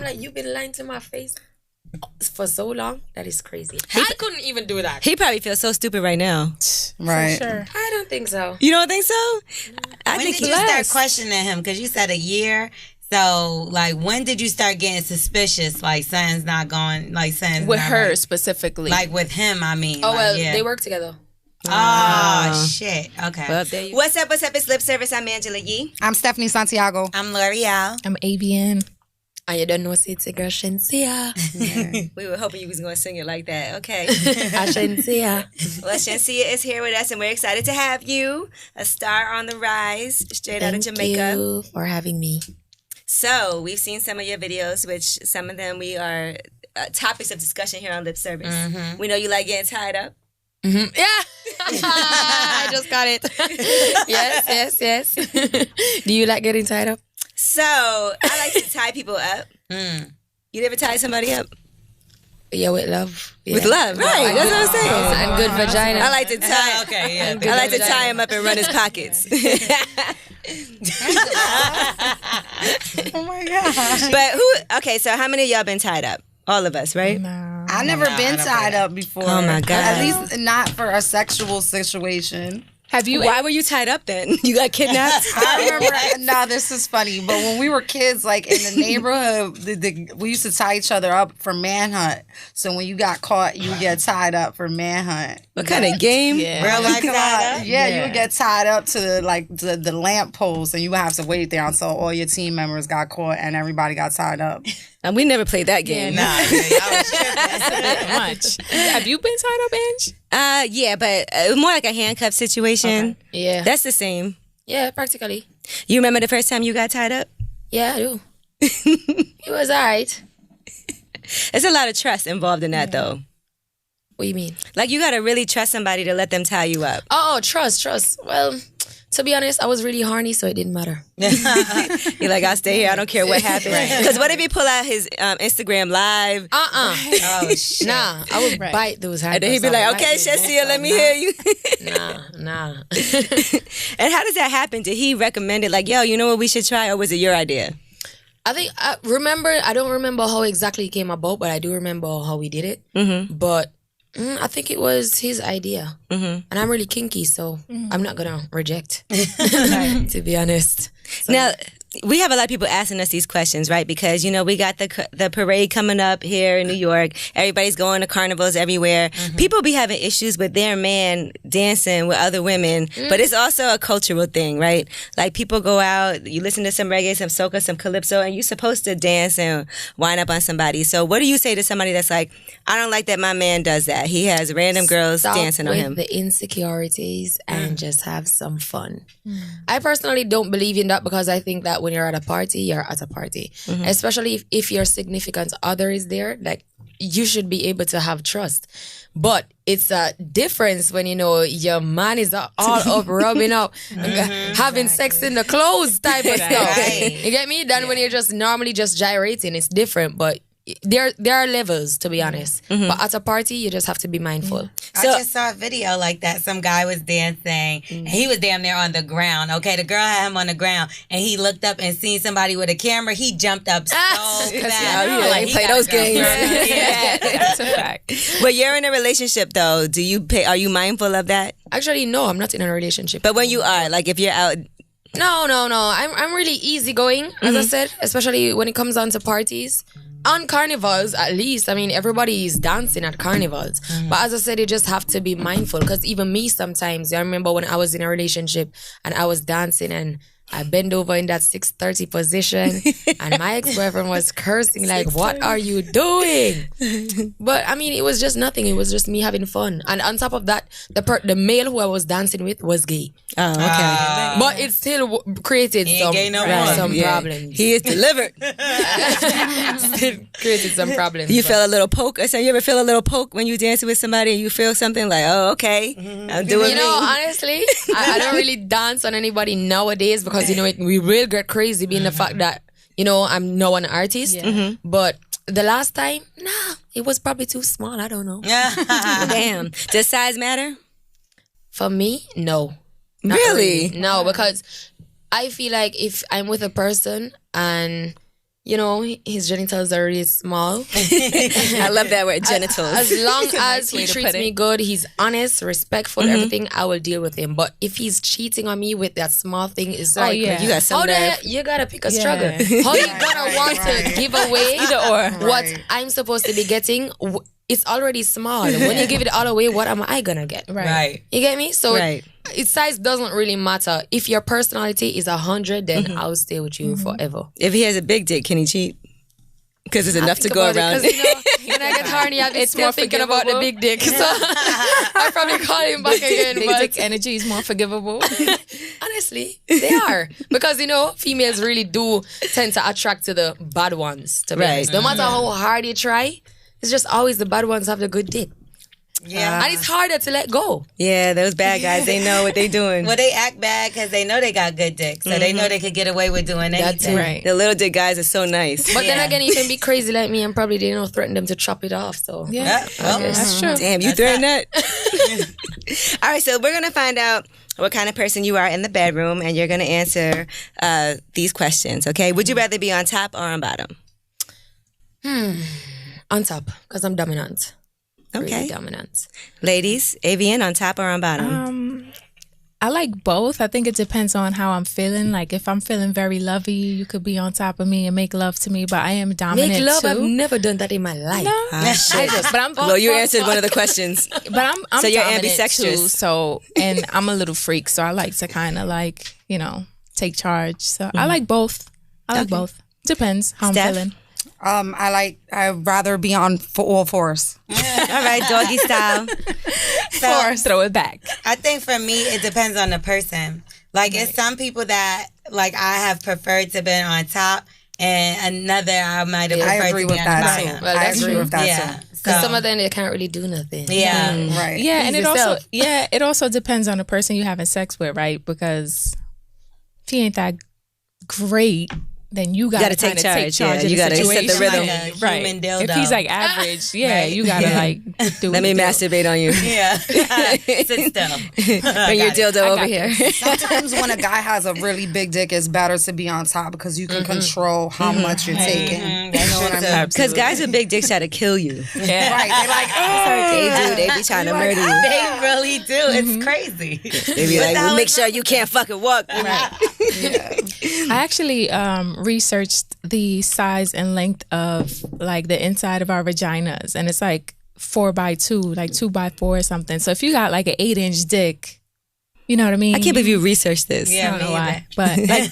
I'm like, you've been lying to my face for so long. That is crazy. I couldn't even do that. He probably feels so stupid right now. Right. For sure. I don't think so. You don't think so? I When think did you start questioning him? Because you said a year. So, like, when did you start getting suspicious? Like, something's not going, like, something's With not her right? specifically. Like, with him, I mean. Oh, like, well, yeah. they work together. Oh, shit. Okay. Well, there you What's up? It's Lip Service. I'm Angela Yee. I'm Stephanie Santiago. I'm L'Oreal. I'm Avian. And you don't know, say it's a girl, Shensia. We were hoping you was going to sing it like that. Okay. Shensia. Well, Shensia is here with us, and we're excited to have you. A star on the rise, straight out of Jamaica. Thank you for having me. So, we've seen some of your videos, which some of them we are topics of discussion here on Lip Service. We know you like getting tied up. Yeah. I just got it. Yes. Do you like getting tied up? So, I like to tie people up. You ever tie somebody up? Yeah, with love. Yeah. With love, right. That's what I'm saying. And good vagina. I like to tie. Okay, yeah. I like to tie him up and run his pockets. Oh my gosh. But who? Okay, so how many of y'all been tied up? All of us, right? I've never been tied up before. Oh my God. At least not for a sexual situation. Have you? Why were you tied up then? You got kidnapped? I remember, no, this is funny, but when we were kids, like in the neighborhood, we used to tie each other up for manhunt. So when you got caught, you would get tied up for manhunt. What kind of game? Real life tied up? Yeah, you would get tied up to the lamp post, and you would have to wait there until all your team members got caught and everybody got tied up. And we never played that game. Nah, yeah, y'all was tripping. That's a bit much. Have you been tied up, Ange? Yeah, but more like a handcuff situation. Yeah. That's the same. Yeah, practically. You remember the first time you got tied up? Yeah, I do. It was all right. There's a lot of trust involved in that, though. What do you mean? Like, you got to really trust somebody to let them tie you up. Oh, trust. Well, to be honest, I was really horny, so it didn't matter. You're like, I'll stay here. I don't care what happens. Because what if he pull out his Instagram live? Oh, shit. Nah, I would bite those handcuffs. And then he'd be like, okay, Shensia, let me hear you. Nah. And how does that happen? Did he recommend it? Like, yo, you know what we should try? Or was it your idea? I think, I don't remember how exactly it came about, but I do remember how we did it. Mm-hmm. But I think it was his idea. Mm-hmm. And I'm really kinky, so I'm not going to reject, to be honest. So, Now, we have a lot of people asking us these questions, right? Because, you know, we got the parade coming up here in New York. Everybody's going to carnivals everywhere. People be having issues with their man dancing with other women, but it's also a cultural thing, right? Like, people go out, you listen to some reggae, some soca, some calypso, and you're supposed to dance and wind up on somebody. So what do you say to somebody that's like, I don't like that my man does that. He has random girls dancing on him. Stop with the insecurities and just have some fun. I personally don't believe in that because I think that when you're at a party, you're at a party. Especially if your significant other is there, like, you should be able to have trust. But it's a difference when, you know, your man is all up, rubbing up, having sex in the clothes type of stuff. Right. You get me? Then when you're just normally just gyrating, it's different. But there are levels, to be honest. But at a party, you just have to be mindful. I just saw a video like that. Some guy was dancing, and he was damn near on the ground. Okay, the girl had him on the ground, and he looked up and seen somebody with a camera. He jumped up so fast. Like, he play those games. That's a fact. But you're in a relationship, though. Are you mindful of that? Actually, no, I'm not in a relationship. But when you are, like, if you're out... No. I'm really easygoing, as I said, especially when it comes down to parties. On carnivals, at least, I mean, everybody is dancing at carnivals. But as I said, you just have to be mindful. Because even me sometimes, I remember when I was in a relationship and I was dancing and I bend over in that 6:30 position and my ex-boyfriend was cursing like, what are you doing? But I mean, it was just nothing. It was just me having fun. And on top of that, the male who I was dancing with was gay. Oh, okay. But it still created some problems. He is delivered. Still created some problems. You feel a little poke? So you ever feel a little poke when you dancing with somebody and you feel something like, oh, okay, I'm doing You know, honestly, I don't really dance on anybody nowadays because, you know, we will get crazy being the fact that, you know, I'm no an artist. But the last time, it was probably too small. I don't know. Damn. Does size matter? For me, no. Not Really? No, because I feel like if I'm with a person and you know, his genitals are really small. I love that word, genitals. As long as way he to treats put it. me good, he's honest, respectful, everything, I will deal with him. But if he's cheating on me with that small thing, it's like, yeah. You got some how nerve. you gotta pick a Yeah. struggle. How you gonna want to give away what I'm supposed to be getting? It's already small. When you give it all away, what am I gonna get? Right. You get me? So Right. size doesn't really matter. If your personality is 100, then I'll stay with you forever. If he has a big dick, can he cheat? Because it's enough to Think go about it, around. 'cause, you know, when I get horny, I'm still more thinking about the big dick. So I probably call him back again. Big But dick energy is more forgivable. honestly, they are. Because, you know, females really do tend to attract to the bad ones, to be Right. honest. No matter how hard you try, it's just always the bad ones have the good dick. Yeah. And it's harder to let go. Yeah, those bad guys, they know what they doing. Well, they act bad because they know they got good dick, so they know they could get away with doing anything. Right. The little dick guys are so nice. But then Yeah. again, you can be crazy like me and probably, you know, threaten them to chop it off. So Yeah. Well, That's true. Damn, you threatened that? All right, so we're going to find out what kind of person you are in the bedroom, and you're going to answer these questions, okay? Would you rather be on top or on bottom? on top, because I'm dominant. Okay. Really dominant. Ladies, Avian, on top or on bottom? I like both. I think it depends on how I'm feeling. Like if I'm feeling very lovey, you could be on top of me and make love to me. But I am dominant Make love? too. I've never done that in my life. But I'm Well, you answered one of the questions. But I'm So you're dominant ambidextrous. too, so and I'm a little freak, so I like to kind of like, you know, take charge. So I like both. I like both. Depends how Steph? I'm feeling. I'd rather be on all fours. All right, doggy style. Throw it back. I think for me, it depends on the person. Like, it's some people that, like, I have preferred to be on top, and another I might have I preferred agree to be with on that the too. bottom. Well, I that's agree true. with that Yeah. too. Because some of them, they can't really do nothing. Yeah. Right. Yeah, and Please it also yourself. it also depends on the person you're having sex with, right? Because if he ain't that great, then you gotta take kinda charge, take charge yeah. of You the gotta set the situation. rhythm. Like a Right. human dildo. If he's like average, yeah, Right. you gotta like do Let me masturbate on you. Yeah. Sit still. Bring your dildo over here. Sometimes when a guy has a really big dick, it's better to be on top because you can control how much you're taking. You know what I mean? Because guys with big dicks try to kill you. Yeah. Right? They like, They be trying to murder you. They really do. It's crazy. They be like, well, make sure you can't fucking walk. I actually researched the size and length of like the inside of our vaginas, and it's like 4x2, like 2x4 or something. So if you got like an 8-inch dick, you know what I mean? I can't believe you researched this. Yeah. I don't know me why, but like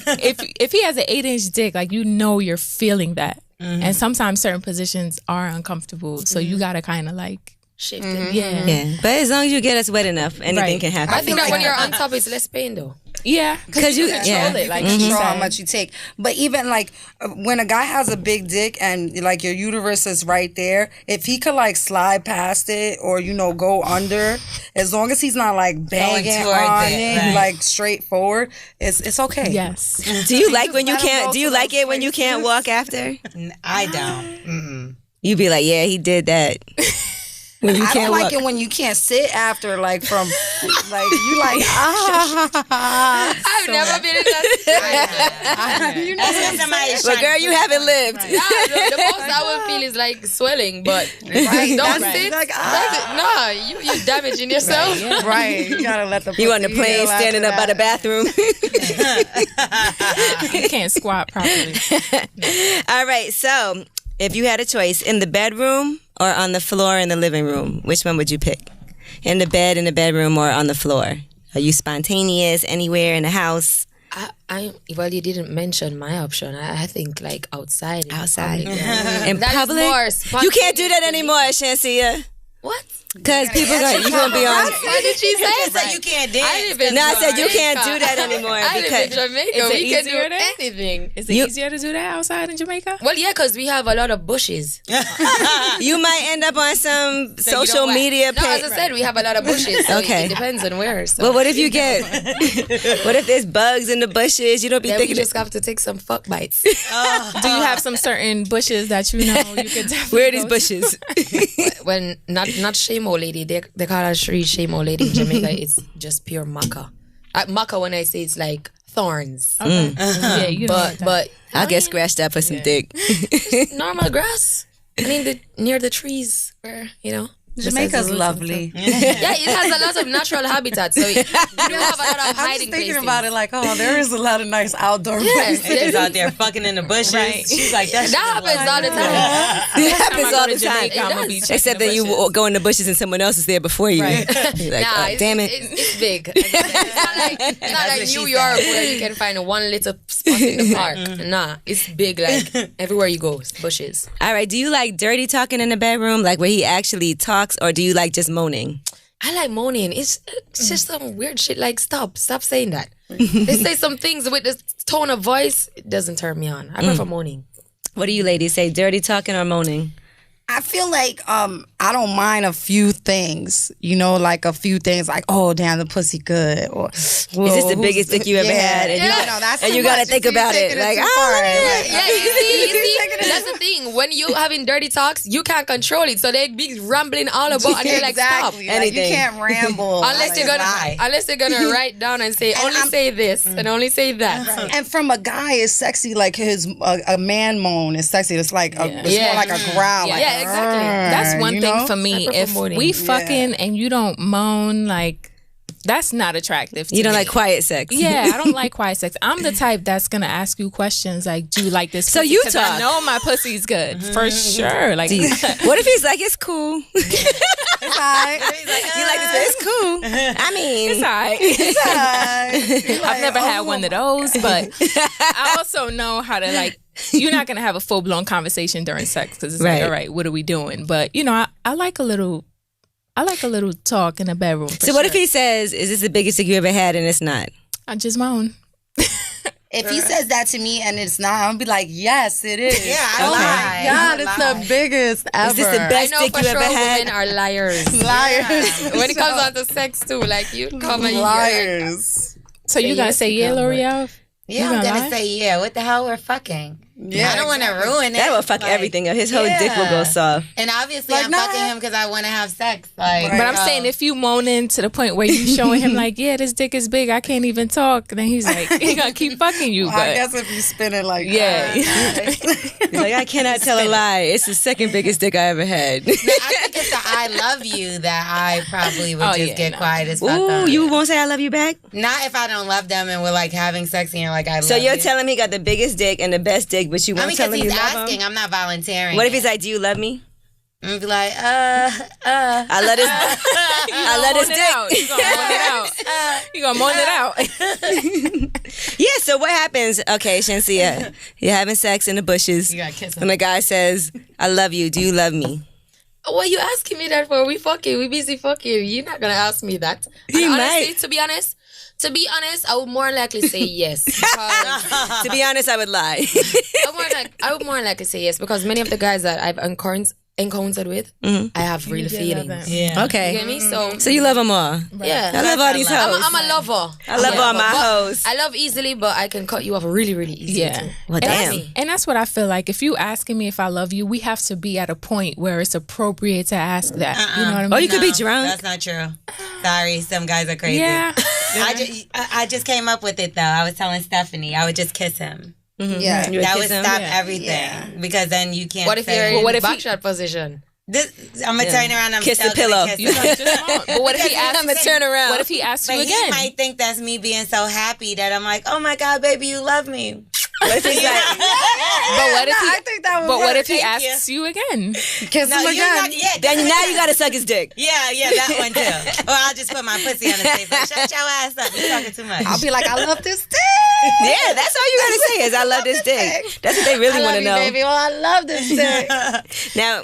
if he has an 8-inch dick, like you know you're feeling that, and sometimes certain positions are uncomfortable, so you gotta kind of like Shift it. yeah. Yeah, but as long as you get us wet enough, anything Right. can happen. I think that when you're on top, it's less pain, though. Yeah, Because you, control yeah. it, like control she how said. much you take. But even like when a guy has a big dick and like your uterus is right there, if he could like slide past it or go under, as long as he's not like banging towards on it, it, right. like straight forward, it's okay. Yes. Do you like when you let 'em can't? go Do you to like those it when you can't walk after? I don't. You be like, yeah, he did that. When you I can't don't like walk. it when you can't sit after, like from, like you like I've never been in that situation. That's when somebody's But trying girl, to you haven't lived. Nah, the most I would feel is like swelling, but don't sit. like, Nah, you damaging yourself. right. You gotta let the You on the gotta plane allow standing for up by the that. bathroom. You can't squat properly. All right, so if you had a choice in the bedroom or on the floor in the living room, which one would you pick? In the bed, in the bedroom, or on the floor? Are you spontaneous anywhere in the house? Well, you didn't mention my option. I think like outside. in Outside. public, yeah. In That is public? more You can't do that spontaneous to me. anymore, Shansia. What? Because people you gonna be on. What did she say? So you can't dance. I live in No, I said you Jamaica. can't do that anymore I live in because Jamaica. Is it We can do easier there? anything. Is it easier to do that outside in Jamaica? Well, yeah, because we have a lot of bushes. you might end up on some social media No, as page. I said, we have a lot of bushes. So Okay. it depends on where. So. But what if you get? What if there's bugs in the bushes? You don't be then we thinking. just have to take some fuck bites. Do you have some certain bushes that you know you could definitely Where are these go bushes? When not shame old lady, they call her Shri shame old lady in Jamaica. It's just pure maca. Maca, when I say it's like thorns. Okay. Yeah, you don't want that. But I'll get scratched up for some dick. normal grass. I mean, near the trees, where Jamaica's lovely. Yeah, it has a lot of natural habitat, so you don't have a lot of I'm hiding just thinking places. about it like, there is a lot of nice outdoor places. Bitches out there fucking in the bushes. Right. She's like, that That happens all the time. It happens all the time. Jamaica, I'm gonna be checking Except the that you bushes. go in the bushes and someone else is there before you. Right. You're like, Nah, oh, damn it. It's big. It's not like what New she York said. where you can find one little spot in the park. Nah, it's big. Like everywhere you go, it's bushes. All right. Do you like dirty talking in the bedroom, like where he actually talks, or do you like just moaning? I like moaning. It's just some weird shit. Like stop saying that. They say some things with this tone of voice. It doesn't turn me on. I prefer moaning. What do you ladies say? Dirty talking or moaning? I feel like I don't mind a few things, like a few things like, oh damn, the pussy good, or Is this the biggest dick you ever had? And that's and too you gotta much. think You're about it. taking Like, too I far. don't know. Like, Yeah, you see, that's the thing. When you having dirty talks, you can't control it. So they be rambling all about, and you're like, stop. exactly. Like, you Anything. can't ramble Unless like, you're gonna write down and say only say this and only say that. And from a guy, it's sexy. Like his a man moan is sexy. It's like it's Yeah. more like a growl. Like, Yeah, exactly. That's one you thing know? for me. prefer If moaning. we fucking and you don't moan, like that's not attractive to You don't me. like quiet sex. Yeah, I don't like quiet sex. I'm the type that's gonna ask you questions like, "Do you like this?" So pussy? you 'Cause talk. I know my pussy's good for sure. Like, What if he's like, it's cool? It's alright. You like this? It's cool. I mean, it's alright. It's alright. I've never had one of those, but I also know how to like. You're not gonna have a full blown conversation during sex because it's Right. like, all right, what are we doing? But I like a little. I like a little talk in the bedroom. so what if he says, "Is this the biggest dick you ever had?" and it's not? I just moan. If he says that to me and it's not, I'm gonna be like, yes, it is. Yeah, I Oh lie. my God, it's the biggest ever. Is this the I best know dick for you sure ever had? women are liars. Liars. When it comes on to sex too, like you come and Liars. So you gonna say yeah, L'Oreal? Yeah, You I'm gonna gonna lie? say yeah. What the hell? We're fucking. Yeah, I don't want to ruin it. That will fuck Like, everything up. His whole dick will go yeah. soft. And obviously, Like, I'm nah. fucking him because I want to have sex. Like, But I'm saying if you moaning to the point where you showing him like, yeah, this dick is big, I can't even talk, then he's like, he gonna keep fucking you. I But guess if you spin it like yeah, He's like, I cannot tell a lie. It's the second biggest dick I ever had. I think it's the I love you that I probably would Oh, just yeah, get no. quiet as fuck Ooh, on. you won't say I love you back? Not if I don't love them and we're like having sex and you're like, I love So you're you. telling me he got the biggest dick and the best dick, but you I won't mean, tell because him you he's love asking, him? I'm not volunteering. What if he's like, do you love me? I'm gonna be like, I love this. I love this moan it out. dick. You gonna moan it out. You gonna moan it out. Yeah, so what happens? Okay, Shensia, you're having sex in the bushes. You gotta kiss him. And the guy says, I love you. Do you love me? What are you asking me that for? We fucking. We busy fucking. You're not gonna ask me that. He And honestly, might. to be honest, I would more likely say yes. Because To be honest, I would lie. I would more likely say yes because many of the guys that I've encountered with, I have real feelings. Yeah. You Okay. get me? So you love them all. yeah. I love all these hoes. I'm a lover. I love all my hoes. I love easily, but I can cut you off really, really easily. Yeah. Too. Well, And damn. And that's what I feel like. If you asking me if I love you, we have to be at a point where it's appropriate to ask that. You know what I mean? Oh, you could be drunk. That's not true. Sorry, some guys are crazy. Yeah. I just came up with it though. I was telling Stephanie I would just kiss him. Yeah. You would That kiss would him? stop Yeah. everything because then you can't. What if say, you're in what if he- backshot position? This, I'm gonna turn around. I'm Kiss the still gonna pillow. Kiss You him. know, just moan. But what if he asks? I'ma turn around. What if he asks But you he again? might think that's me being so happy that I'm like, oh my god, baby, you love me. What if he's like, But what if he? I think that would But what work. if he Thank you. asks you again? Kiss No, him you're again. not. Yeah, then now you gotta suck his dick. yeah, that one too. Or I'll just put my pussy on his face. Like, shut your ass up. You're talking too much. I'll be like, I love this dick. Yeah, that's all you gotta say is I love this dick. That's what they really I want love to you, know. baby. Well, I love this dick. Now,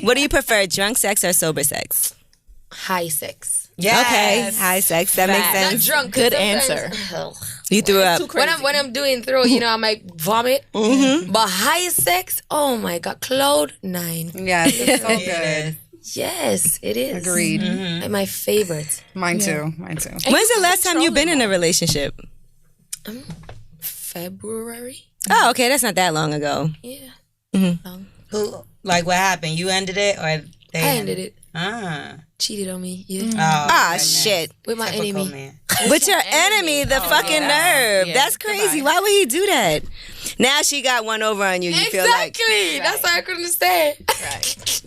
what do you prefer, drunk sex or sober sex? High sex. Yes. Okay, high sex. That makes Not sense. drunk. Good sometimes- answer. Ugh. You threw up. When I'm doing throw, I might vomit. But high sex, oh my god, cloud 9. Yes, it's so good. Yes, it is. Agreed. Like my favorite. Mine too. Mine too. When's the last time you've been in a relationship? February. Oh, okay, that's not that long ago. Yeah. Who? Like what happened? You ended it or they I ended it. Ah. Cheated on me. Yeah. Oh, Ah, goodness. shit. With my Typical enemy. man. But your enemy, the fucking nerve. Yeah, That's crazy. goodbye. Why would he do that? Now she got one over on you. You feel like Exactly. That's why I couldn't say.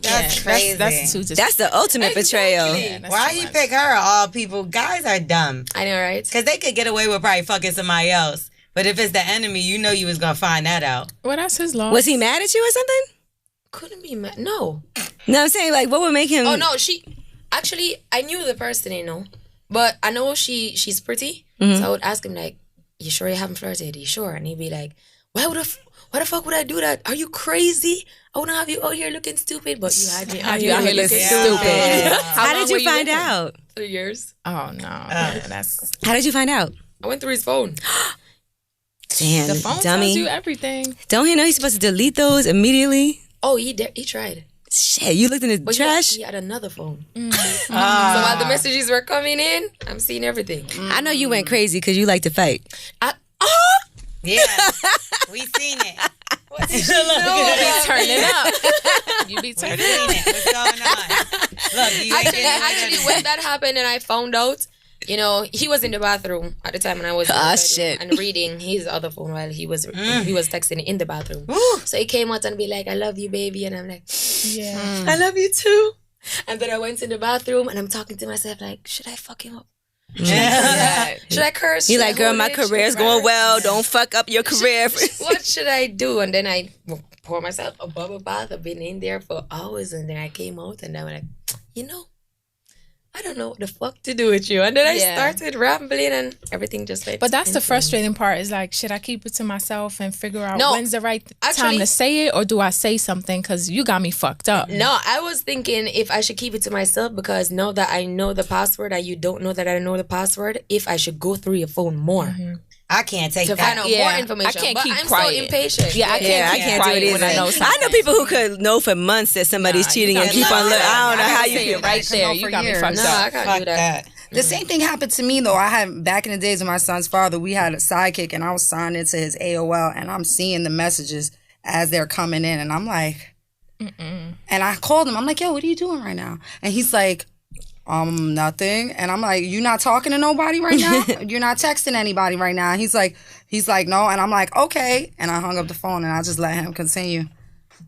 That's crazy. That's too that's the ultimate betrayal. Why he pick her of all people? Guys are dumb. I know, right? Because they could get away with probably fucking somebody else. But if it's the enemy, you know you was going to find that out. Well, that's his loss. Was he mad at you or something? Couldn't be mad. No. No, I'm saying like what would make him? Oh no, actually I knew the person, but I know she's pretty. So I would ask him like, "You sure you haven't flirted? You sure?" And he'd be like, "Why the fuck would I do that? Are you crazy? I wouldn't have you out here looking stupid." But you had me out here looking stupid. How did you find out? 3 years. Oh no, that's How did you find out? I went through his phone. Damn, the phone dummy. tells you everything. Don't he know he's supposed to delete those immediately? Oh, he tried. Shit, you looked in the But trash? he had another phone. So while the messages were coming in, I'm seeing everything. I know you went crazy because you like to fight. Yeah. We seen it. What did Turning up. You be turning up. What's going on? Look, you ain't Actually, when that happened and I found out, he was in the bathroom at the time, and I was in the bedroom shit. and reading his other phone while he was texting in the bathroom. So he came out and be like, "I love you, baby," and I'm like, Yeah. "I love you too." And then I went in the bathroom and I'm talking to myself like, "Should I fuck him up? Should I curse?" You Should like, I girl, hold my it? Should career's I going curse?" well. Don't fuck up your career. What should I do? And then I pour myself a bubble bath. I've been in there for hours, and then I came out and I was like, I don't know what the fuck to do with you. And then I started rambling and everything just went. But that's the insane. frustrating part is like, should I keep it to myself and figure out No, when's the right time actually- to say it, or do I say something because you got me fucked up? No, I was thinking if I should keep it to myself, because now that I know the password and you don't know that I know the password, if I should go through your phone more I can't take to that. find out more information. I can't but keep I'm quiet. so impatient. Yeah, I can't Yeah, I keep can't do quiet it when either. I know something. I know people who could know for months that somebody's Nah, cheating you and gotta keep on know. looking. I don't know how I you say feel. it right there. You for got me years. fucked No, up. I can't Fuck do that. The same thing happened to me though. I had back in the days of my son's father, we had a sidekick and I was signed into his AOL and I'm seeing the messages as they're coming in and I'm like, and I called him. I'm like, "Yo, what are you doing right now?" And he's like, nothing. And I'm like, "You not talking to nobody right now? You're not texting anybody right now?" And he's like, "No." And I'm like, "Okay." And I hung up the phone and I just let him continue.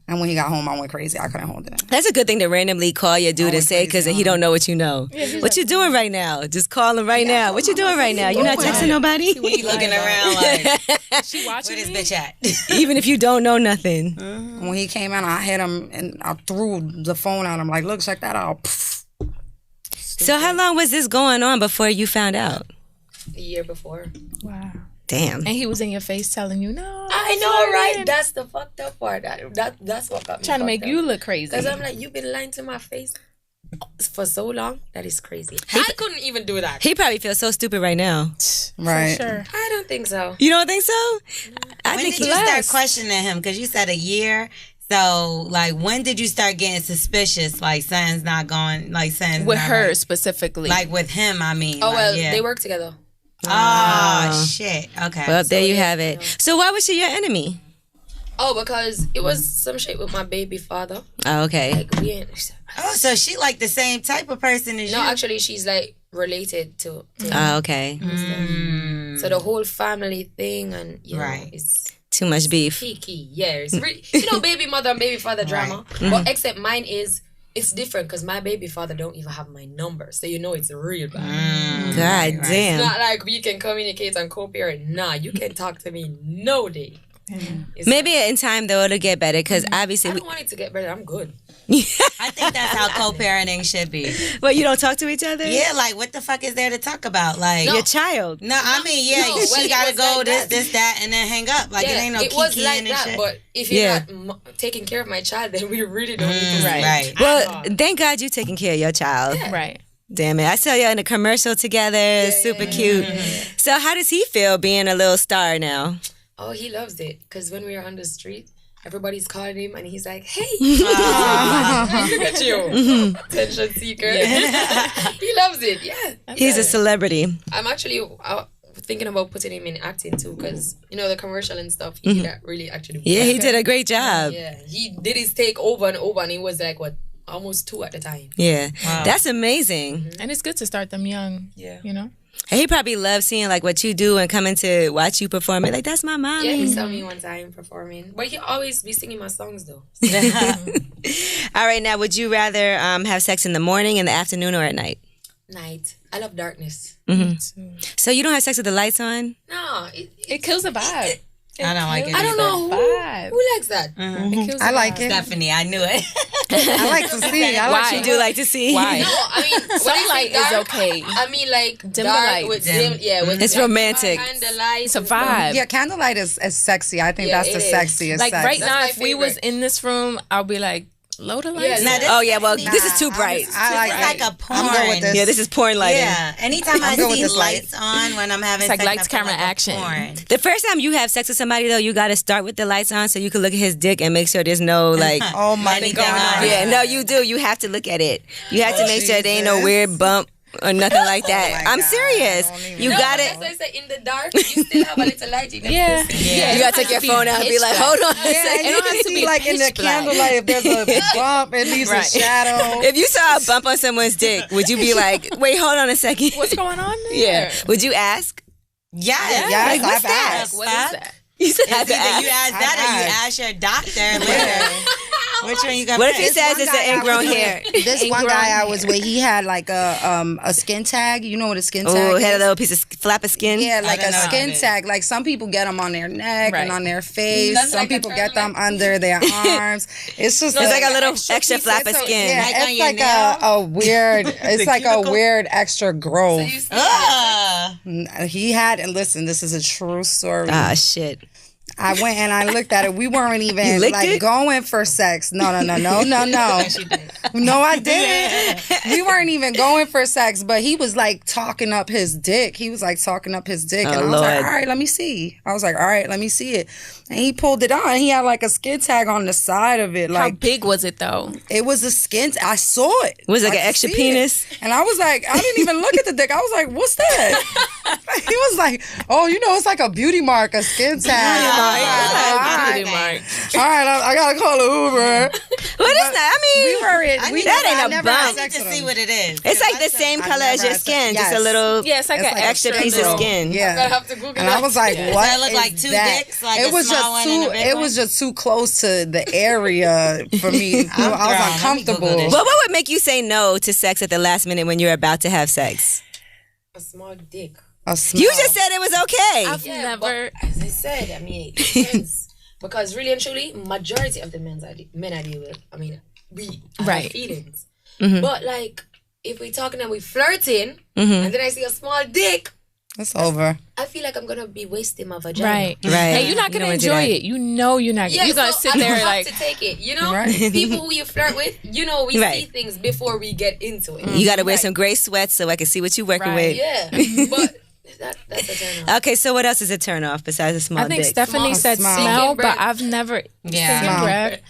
And when he got home, I went crazy. I couldn't hold it. That's a good thing to randomly call your dude and say because he don't know what you know. What you doing right now? Just call him right now. What you doing right now? You not texting nobody? He looking around like, She watching where this me? bitch at? Even if you don't know nothing. When he came in, I hit him and I threw the phone at him. Like, "Look, check that out." So how long was this going on before you found out? The year before. Wow. Damn. And he was in your face telling you, no. I know, right? That's the fucked up part. That's what got me Trying to make fucked you up. look crazy. Because I'm like, you've been lying to my face for so long. That is crazy. I couldn't even do that. He probably feels so stupid right now. Right. For sure. I don't think so. You don't think so? I When think did you start questioning him? Because you said a year. So, like, when did you start getting suspicious? Like, something's not going, like, something's With not her right? specifically. Like, with him, I mean. Oh, like, well, yeah. they work together. Oh, shit. Okay. Well, there you have it. So why was she your enemy? Oh, because it was some shit with my baby father. Oh, okay. Like, we ain't... Oh, so she like the same type of person as No, you? actually, she's, like, related to Oh, okay. So the whole family thing and, Right. it's... Too much beef. Kiki, yeah. It's really, baby mother and baby father drama. But except mine is, it's different because my baby father don't even have my number. So it's real bad. God It's damn. not like we can communicate and co-parent. Nah, you can talk to me no day. It's- Maybe in time though it'll get better because I obviously. don't want it to get better. I'm good. I think that's how co-parenting should be. Well, you don't talk to each other. Yeah, like, what the fuck is there to talk about? Like, Your child. no, I mean, yeah, No, well, she it gotta was go like this, that. that, and then hang up. Like, it ain't no it was kikiing like and that. shit. But if you're Yeah. not taking care of my child, then we really don't need to. Right. Well, thank God you taking care of your child. right. Damn it. I saw you in a commercial together. It's super cute. So how does he feel being a little star now? Oh, he loves it. Because when we were on the street, everybody's calling him and he's like, "Hey, look at you, attention seeker." He loves it. Yeah, He's a celebrity. I'm actually thinking about putting him in acting too, because the commercial and stuff. He did that really actually. Yeah, he well. did a great job. Yeah, he did his take over and over, and he was like almost 2 at the time. Yeah. That's amazing. And it's good to start them young. Yeah. And he probably loves seeing like what you do and coming to watch you perform it. Like, that's my mommy. Yeah, he saw me one time performing. But he always be singing my songs though. All right, now would you rather have sex in the morning, in the afternoon, or at night? Night. I love darkness. So you don't have sex with the lights on? No, It kills the vibe. I don't like it. I don't know Vibe. who likes that. It kills I the like vibe. it. Stephanie, I knew it. I like to see. I like What you do like to see? Why? No, I mean, when I say Sunlight is dark, okay. I mean like Dim the dark lights. with Dim. with It's like, romantic. Candlelight. It's a vibe. Yeah, candlelight is sexy. I think Yeah, that's the it is. sexiest. Like sex. right That's now, my if we was favorite. in this room, I'll be like, load the lights. Yeah, Now, no. this Oh, yeah, well, this is Nah, too bright. I like It's like a porn. I'm good with this. Yeah, this is porn lighting. Yeah. Anytime I good with see this light. lights on when I'm having It's like sex, lights, I feel camera, like a action. porn. The first time you have sex with somebody, though, you got to start with the lights on so you can look at his dick and make sure there's no, like... Oh my Anything god. on. Yeah, no, you do. You have to look at it. You have to make sure there ain't no weird bump or nothing like that. my I'm God, serious. don't even- You No, got that's it. why I said in the dark, you still have a little light. You can Yeah. still see. Yeah. You got to take your phone out and be like, hold on a Yeah, second. you can see like in the pitch black. candlelight if there's a bump, it leaves a shadow. If you saw a bump on someone's dick, would you be like, wait, hold on a second? What's going on there? Yeah. Would you ask? Yes. Yes, Like, what's I've that? asked. What is that? You said It's have to either you ask. ask that or you ask your doctor later. Which one you got? What if he pick? says one it's guy an ingrown I was hair? with- This one Ingrown guy I hair. was with, he had like a skin tag. You know what a skin tag Oh, is? had a little piece of flap of skin? Yeah, like don't a know what skin that is. tag. Like some people get them on their neck Right. and on their face. That's Some like a people get them turtleneck. under their arms. It's just It's like a little extra extra piece flap of it's a- skin. Yeah, Like on it's your like nail? a weird. It's like a weird extra growth. You see Ugh. He had, and listen, this is a true story. Ah, shit. I went and I looked at it. We weren't You even licked like it? going for sex. No. No, I didn't. We weren't even going for sex, but he was like talking up his dick. He was like talking up his dick. Oh, And I was like, Lord. all right, let me see. I was like, all right, let me see it. And he pulled it on. He had like a skin tag on the side of it. How Like big was it though? it was a skin. I saw it. Was it like I an extra see penis? it. And I was like, I didn't even look at the dick. I was like, what's that? He was like, oh, you know, it's like a beauty mark, a skin tag. Beauty mark. All right, I gotta call an Uber. What is that? I mean, that I ain't a never bump. had I need sex to with see him. what it is. It's like the same I've color as never your had sex- skin, just a yes. little Yeah, it's like It's an like extra piece of little- skin. Yeah. I'm gonna have to Google And I was like, that. what? Does that look is like two that? dicks, like it a was small just one too. and a big It one? was just too close to the area for me. I was thrown. Let me Google uncomfortable. this. But what would make you say no to sex at the last minute when you're about to have sex? A small dick. A smell. You just said it was okay. I've never. But as I said, I mean, it depends. Because really and truly, majority of the men I deal with, I mean, we have Right. feelings. But like, if we talking and we flirting, and then I see a small dick, It's over. I feel like I'm gonna be wasting my vagina. Right. Right. And you're not You gonna don't wanna do enjoy that. it. You know you're not. Yeah, you're gonna so sit I there have like. to take it. You know, Right. people who you flirt with, you know, we Right. see things before we get into it. You got to wear Like, some gray sweats so I can see what you're working Right. with. Yeah, but that's a turn on. Okay, so what else is a turn off besides a small I think dick? Stephanie Small said smell. smell, Stinking but breath. I've never. Yeah. Stinking Smell. breath.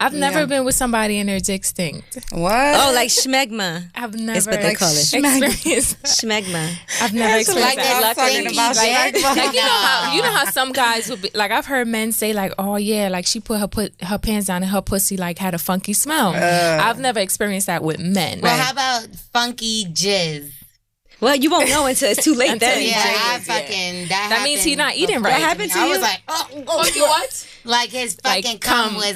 I've never Yeah. been with somebody and their dick stink. What? Oh, like schmegma. I've never what they call it. experienced. Schmegma. I've never experienced Like that. that talking Luckily, about like, schmegma. like, you know how some guys would be like, I've heard men say like, oh yeah, like she put her pants down and her pussy like had a funky smell. I've never experienced that with men. Well, how about funky jizz? Well, you won't know until it's too late Until then. you Yeah, drink I it, fucking That means he's not eating before right. me. What happened to I you? was like, Funky what? like his Like fucking cum. cum was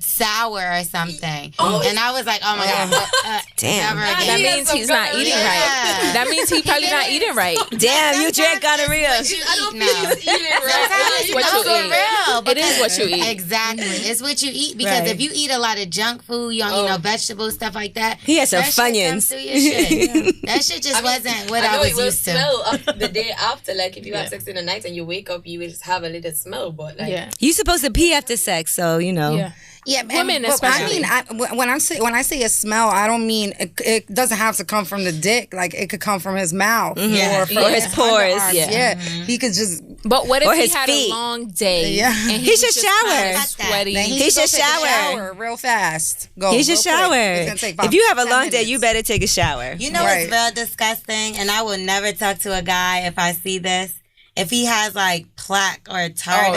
sour or something, and I was like, oh my god, Damn. never That again. That He has means some he's not gonorrhea. eating right. Yeah. That means he probably not eating right. Damn, you drank gonorrhea. What you I don't eat think now. he's eating right. Sometimes what no, you for eat. real. It is what you eat. Exactly. It's what you eat because Right. if you eat a lot of junk food, you don't eat no vegetables, stuff like that. He had some that shit Funyuns. comes through your shit. That shit just wasn't what I know was it will used to. smell up the day after. Like if you have sex in the night and you wake up, you will just have a little smell. But like, Yeah. You supposed to pee after sex, so you know. Yeah. Yeah, Women but especially. I mean, when I say a smell, I don't mean it doesn't have to come from the dick. Like it could come from his mouth Yeah. or from Or his pores, underarms. yeah. Yeah, he could just. But what if Or he his had feet. a long day? Yeah. And He was should just kinda shower. Sweaty. Then He should should take a shower. real fast. Go. He should real quick. shower. It's gonna take about If you have a 10 long day, minutes. you better take a shower. You know Right. what's real disgusting? And I will never talk to a guy if I see this. if he has like plaque or tartar,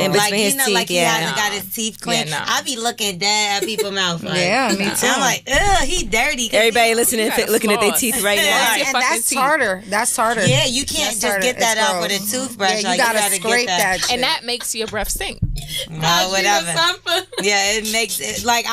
In like between his teeth, like he yeah. hasn't got his teeth clean. Yeah, no. I be looking dead at people's mouth. Like, Yeah, me too. I'm like, ugh, he dirty. 'cause Everybody he- listening, gotta looking at their floss. teeth right now. Yeah. Your And fucking that's teeth. tartar. That's tartar. Yeah, you can't That's just tartar. get that It's off with a gross. toothbrush. Yeah, you like, gotta you gotta scrape get that shit. And that makes your breath stink. No, whatever. Yeah, it makes it like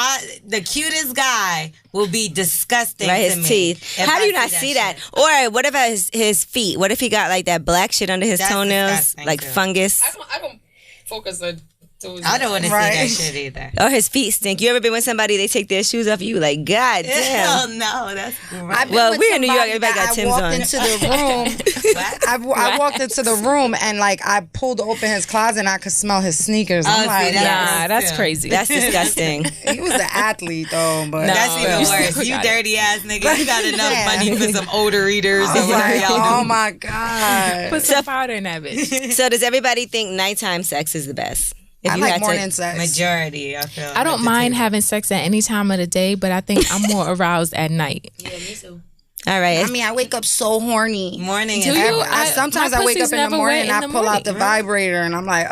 the cutest guy will be disgusting Right, to his me. teeth. if How do I you not see that? shit. Or what about his feet? What if he got like that black shit under his That's toenails, disgusting, like too. fungus? I don't focus on toes. I don't want to Right. see that shit either. Or his feet stink. You ever been with somebody, they take their shoes off you? Like, God Hell damn. no, that's I've been Well, with we're in New York, somebody everybody that got I Tim's walked on. into the room. I walked into the room and like I pulled open his closet and I could smell his sneakers. I'm see, like, that- Nah, that's Yeah. crazy. That's disgusting. he was an athlete though, but No. That's even You worse. still You got it. dirty ass nigga. You got enough Yeah. money for some odor eaters I or was whatever like, y'all do. oh my god. Put some powder in that bitch. So does everybody think nighttime sex is the best? If I you like had to- morning sex. Majority, I feel. I don't mind having sex at any time of the day, but I think I'm more aroused at night. Yeah, me too. All right. I mean, I wake up so horny. morning. Do is you? everything. Sometimes my I wake pussy's up in the never morning wet and I in the pull out morning, the right? vibrator and I'm like,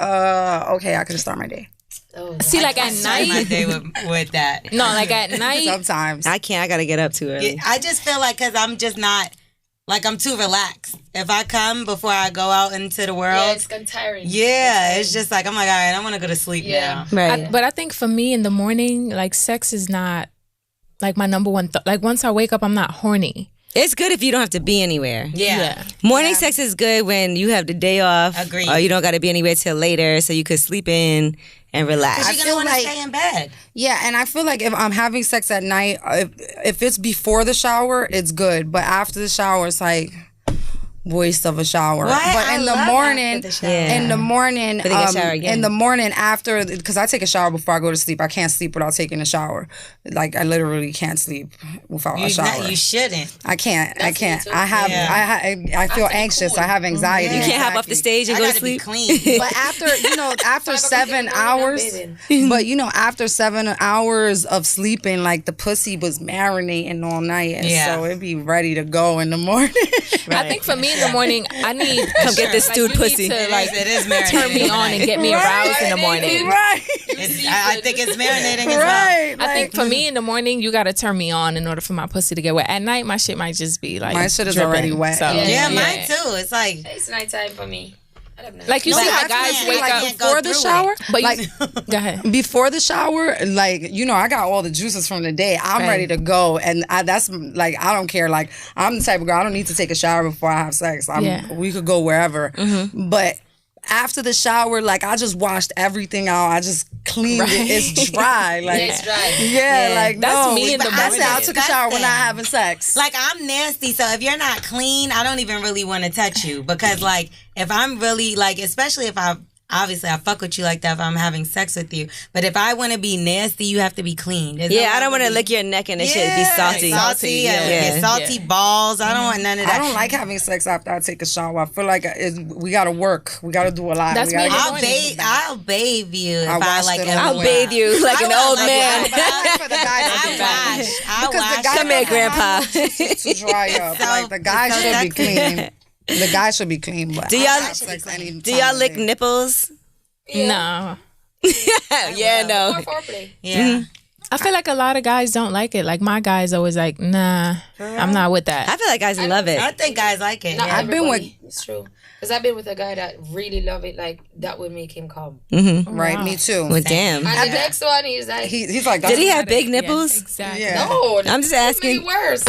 okay, I can start my day. Oh, See, like at Start my night. day with that. No, like at night. Sometimes. I can't. I got to get up too early. I just feel like because I'm just not like I'm too relaxed. If I come before I go out into the yeah, world, it's kind of tiring. yeah, it's just like I'm like, all right, I want to go to sleep Yeah. now. Right. But I think for me in the morning, like sex is not like my number one. Like once I wake up, I'm not horny. It's good if you don't have to be anywhere. Yeah. Morning sex is good when you have the day off. Agreed. Or you don't got to be anywhere till later, so you could sleep in and relax. You're gonna feel want to like- stay in bed. Yeah, and I feel like if I'm having sex at night, if it's before the shower, it's good. But after the shower, it's like waste of a shower. What? But I in the love morning, after the shower. Yeah. in the morning, But they get shower again. in the morning after, because I take a shower before I go to sleep. I can't sleep without taking a shower. Like I literally can't sleep without a shower. You shouldn't. I can't. I can't. too. I have. Yeah. I feel anxious. I have anxiety. You can't hop off the stage and I go to gotta be sleep. clean. But after after 7 I'm hours, bathing. but after 7 hours of sleeping, like the pussy was marinating all night, and Yeah. so it'd be ready to go in the morning. I think for me in the morning, I need Come get this stewed you need pussy. to, like it is turn me marinating. on and get me aroused in the morning. right, I think it's marinating as well. right. I think for me in the morning, you got to turn me on in order for my pussy to get wet. At night, my shit might just be like My shit is dripping. already wet. So, Yeah, mine too. It's like It's nighttime for me. I don't know. Like you No, see how I guys can't. wake I up can't go before the through shower, but like go ahead. before the shower, like I got all the juices from the day. I'm Right. ready to go, and that's like I don't care. Like I'm the type of girl I don't need to take a shower before I have sex. Yeah. We could go wherever, but after the shower, like I just washed everything out. I just cleaned it. It's dry. Like Yeah, it's dry. yeah, like That's no. me in the I said I morning. took a shower. We're not having sex. Like I'm nasty, so if you're not clean, I don't even really want to touch you because like if I'm really like, especially if I fuck with you like that if I'm having sex with you, but if I want to be nasty, you have to be clean. There's Yeah, no I don't want to other- lick your neck and it should be salty. salty, Yeah. salty balls. I don't want none of that. I don't like having sex after I take a shower. I feel like we got to work. We got to do a lot. That's we gotta me in the get- morning. I'll bathe you if I washed like. it every all I'll the week. way. bathe you like an I old will, man. But I like for the guy to do that. I'll Because the wash. guy Come here, doesn't have Grandpa. no juices to dry up. So- Like the guy so should be that's- clean. The guy should be clean. But Do I y'all- have sex any Do time y'all of lick day. nipples? No. Yeah, no. More foreplay. Yeah. I feel like a lot of guys don't like it. Like my guy's always like, nah, I'm not with that. I feel like guys love it. I think guys like it. Not Yeah. I've been with- everybody. It's true. Because I've been with a guy that really love it. Like that would make him come. Right, me too. Well, damn. And the next one, he's like, He's like, Did he that's- have big Yeah, nipples? exactly. Yeah. no, I'm just it's really asking. worse.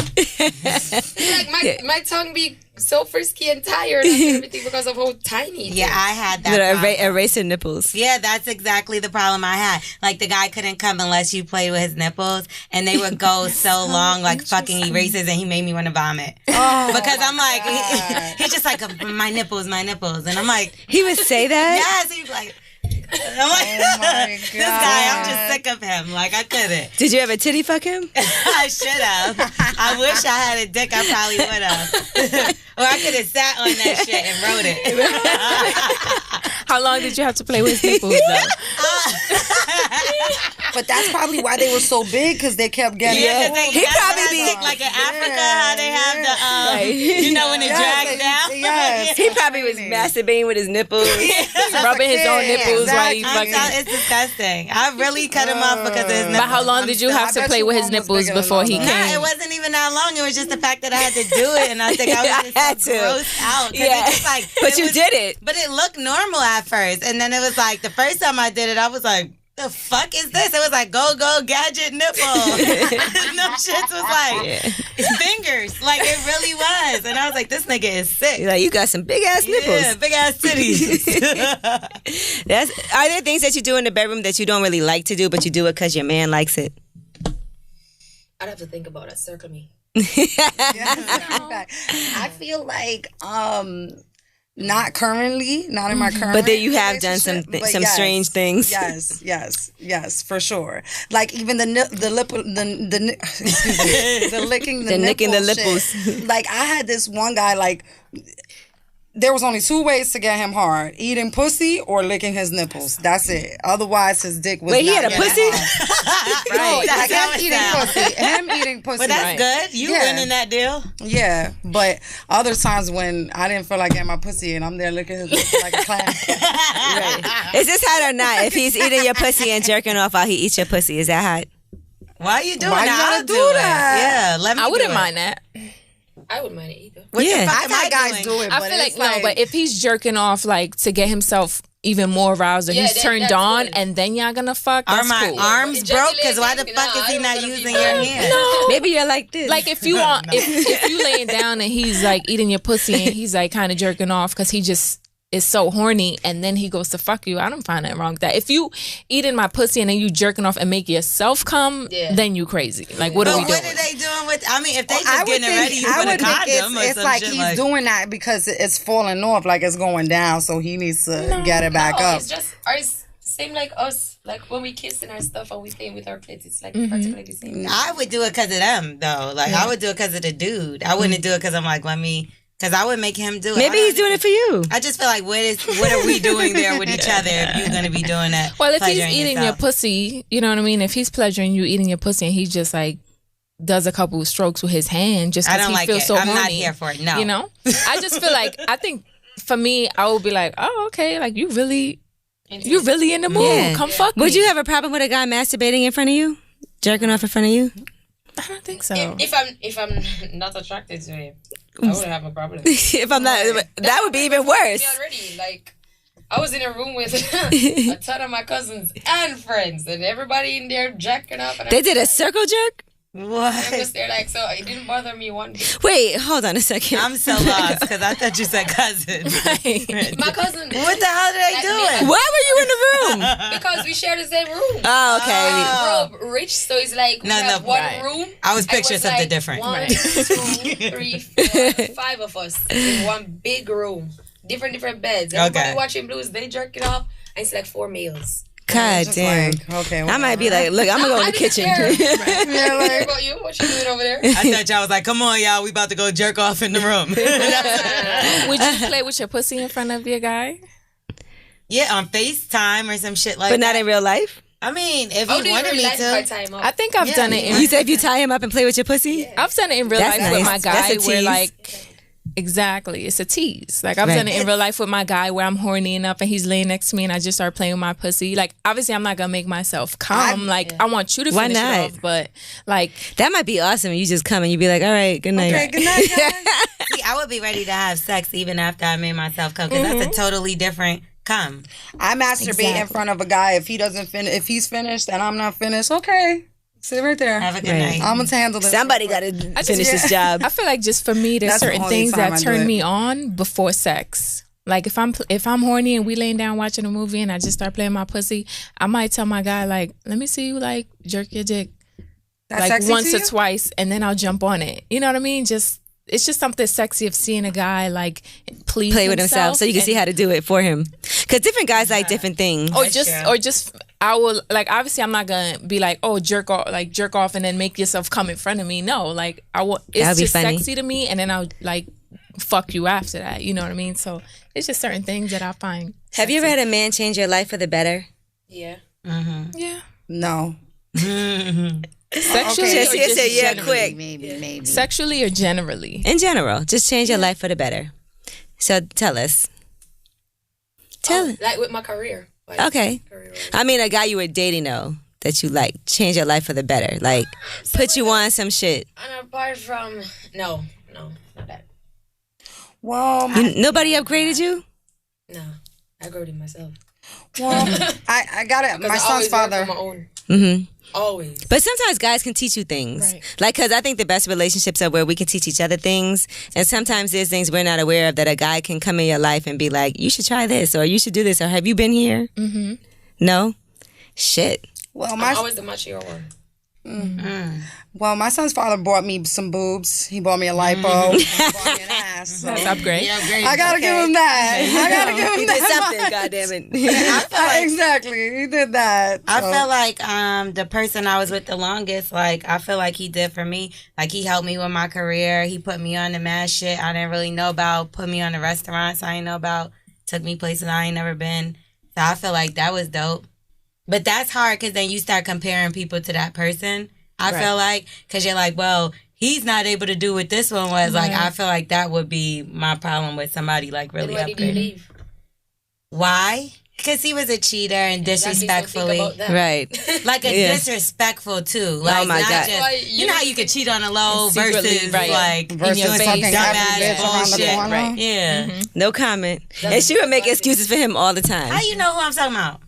Like my tongue be so frisky and tired and everything because of how tiny it Yeah, is. I had that. You know, problem. eraser nipples. Yeah, that's exactly the problem I had. Like the guy couldn't come unless you played with his nipples, and they would go so long, like fucking erasers, and he made me want to vomit. Because I'm like, he's just like my nipples, and I'm like, He would say that? yes, he's like. I'm like, Oh my this guy, I'm just sick of him. Like, I couldn't. Did you ever titty fuck him? I should have. I wish I had a dick. I probably would have. Or I could have sat on that shit and wrote it. How long did you have to play with his nipples though? But that's probably why they were so big, because they kept getting. Yeah, He probably be like in Africa, how they have the you know, when it drags down. Yes. he probably was masturbating with his nipples, rubbing his own nipples while he fucking. It's disgusting. I really cut him off because of his nipples. But how long did you have to play with his nipples before he No, came? it wasn't even that long. It was just the fact that I had to do it, and I think I was had just to. so grossed out. 'Cause Yeah. it just, like, But it you was- did it. But it looked normal at first, and then it was like the first time I did it, I was like, "The fuck is this?" It was like go gadget nipple. No shits was like fingers, like it really was, and I was like, "This nigga is sick." You're like, you got some big ass nipples. Yeah, big ass titties. Are there things that you do in the bedroom that you don't really like to do, but you do it because your man likes it? I'd have to think about it. Circle me. I feel like not currently, not in my current. But then you have done relationship, some but strange things. Yes, for sure. Like even the licking the nicking the nipples nipples. shit. Like I had this one guy, like there was only 2 ways to get him hard: eating pussy or licking his nipples. That's it. Otherwise, his dick was. Wait, he not had a getting pussy? hard. Right, Like that's how him it eating sounds. pussy. Him eating pussy. But that's good. You Yeah. winning that deal. Yeah, but other times when I didn't feel like getting my pussy and I'm there licking his lips like a clown. Is this hot or not? If he's eating your pussy and jerking off while he eats your pussy, is that hot? Why are you doing Why you that? gotta I'll do do that? it. Yeah, let me. I wouldn't do it. mind that. I wouldn't mind it either. What Yeah. the fuck I've am I had guys doing? do it, I but feel it's like, no, but if he's jerking off like to get himself even more aroused or Yeah, he's that- turned that's on good. and then y'all gonna fuck, Are that's my cool. arms It's broke? Because why the ejaculating? fuck is Nah, he I not don't wanna using be your broke. hand? Maybe you're like this. Like if you want, if you laying down and he's like eating your pussy and he's like kind of jerking off because he just is so horny and then he goes to fuck you, I don't find that wrong with that. If you eating my pussy and then you jerking off and make yourself come, Yeah. then you crazy. Like what are we But doing? what are they doing with? I mean, if they I just would getting think- ready I for the would think condom or it's some like shit, he's like doing that because it's falling off, like it's going down, so he needs to get it back No, up. it's just ours. Same like us. Like when we kiss and our stuff and we playing with our plants, it's like practically the same. I would do it because of them, though. Like I would do it because of the dude. I wouldn't do it because I'm like, because I would make him do it. Maybe he's doing it for you. I just feel like what are we doing there with each other if you're gonna be doing that? Well, if he's pleasuring eating your yourself? pussy, you know what I mean? If he's pleasuring you eating your pussy and he just like does a couple of strokes with his hand just I because don't he like feels it. so I'm horny. not here for it. No, You know? I just feel like, I think for me, I would be like, oh, okay, like you really in the mood. Yeah. Come fuck me. Would you have a problem with a guy masturbating in front of you? Jerking off in front of you? I don't think so. If I'm not attracted to him, I wouldn't have a problem. If I'm not, that would be even Me worse. already, like I was in a room with a ton of my cousins and friends, and everybody in there jacking up. And They did a circle jerk? I what? was there like, so it didn't bother me one bit. Wait, hold on a second. I'm so lost because I thought you said cousin. My cousin. What the hell are they Like, doing? Why were you in the room? Because we share the same room. Oh, okay. We grew up rich, so it's like we have one room. I was and picturing was something like different. 1, 2, 3, 4, 5 of us in one big room, different beds. Everybody Okay. watching Blues, they jerk it off, and it's like 4 meals. God Just damn. like, okay, I might be like, look, I'm going to go in the kitchen. Yeah, like, about you? What you doing over there? I thought y'all was like, come on, y'all, we about to go jerk off in the room. Would you play with your pussy in front of your guy? Yeah, on FaceTime or some shit like But that. not in real life? I mean, if How he do you wanted me relax by to. time I up? think I've done it. You said if you tie him up and play with your pussy? I've done it in real That's life with nice. my guy That's a where tease. like exactly it's a tease. Like I've Right. done it in real life with my guy where I'm horny enough and he's laying next to me and I just start playing with my pussy. Like obviously I'm not gonna make myself come. I want you to Why finish not? it off, but like That might be awesome. You just come and you be like, all right, good night. Okay, good night, guys. See, I would be ready to have sex even after I made myself come because that's a totally different come. I masturbate in front of a guy if he doesn't finish. If he's finished and I'm not finished, okay, sit right there. Have a good Right. night. I'm gonna handle this. Somebody got to finish this job. I feel like just for me there's That's the certain only things time that I do turn it. me on before sex. Like if I'm horny and we laying down watching a movie and I just start playing my pussy, I might tell my guy like, let me see you like jerk your dick That's like sexy once to or you? twice and then I'll jump on it. You know what I mean? It's just something sexy of seeing a guy like please Play with himself so you can see how to do it for him. Because different guys like different things. or That's just true. or just I will like obviously I'm not gonna be like, oh, jerk off and then make yourself come in front of me. No, like I will That'd it's be just funny. sexy to me and then I'll like fuck you after that. You know what I mean? So it's just certain things that I find Have you ever had a man change your life for the better? Yeah. yeah. No. Sexually, Okay. or Just say, yeah, generally? quick. Maybe. Sexually or generally? In general, just change your life for the better. So tell us. Like with my career. Like, Okay. I mean, a guy you were dating, though, that you like, change your life for the better. Like, put you on some shit. And apart from, no, not that. Well, Nobody upgraded you? No, I grew it myself. well, I got it. My I son's always father. work on my own. Mm-hmm. Always. But sometimes guys can teach you things. Right. Like, because I think the best relationships are where we can teach each other things. And sometimes there's things we're not aware of that a guy can come in your life and be like, you should try this, or you should do this, or have you been here? Mm-hmm. No? Shit. Well, I'm always the mature one. Well, my son's father bought me some boobs. He bought me a lipo. He bought me an ass. So That's upgrade. I gotta give him that. I gotta give him He that. did something, goddammit. Exactly. He did that. I So- feel like the person I was with the longest, like I feel like he did for me. Like he helped me with my career. He put me on the mad shit I didn't really know about. Put me on the restaurants I didn't know about. Took me places I ain't never been. So I feel like that was dope. But that's hard because then you start comparing people to that person. I feel like because you're like, well, he's not able to do what this one was. Like I feel like that would be my problem with somebody like really Why did you upgraded. leave? Why? Because he was a cheater and disrespectfully. Right. Like a disrespectful too. Like my not God. just you know how you could cheat on a low Secretly, versus right. like Versus you know, fucking some every dumbass bitch around the bullshit. corner. Right. Yeah. No comment. And she would make excuses for him all the time. How you know who I'm talking about?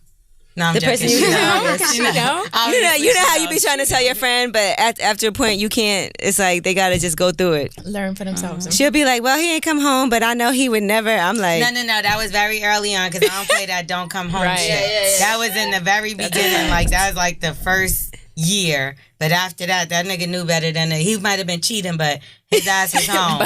No, I'm The joking. person you She know. knows. You know? You know how you be trying to tell your friend, but after a point you can't. It's like they gotta just go through it. Learn for themselves. She'll be like, "Well, he ain't come home, but I know he would never." I'm like, No, that was very early on because I don't play that don't come home Right. shit. Yeah. That was in the very beginning. Like that was like the first year. But after that nigga knew better than it. He might have been cheating, but his ass was home.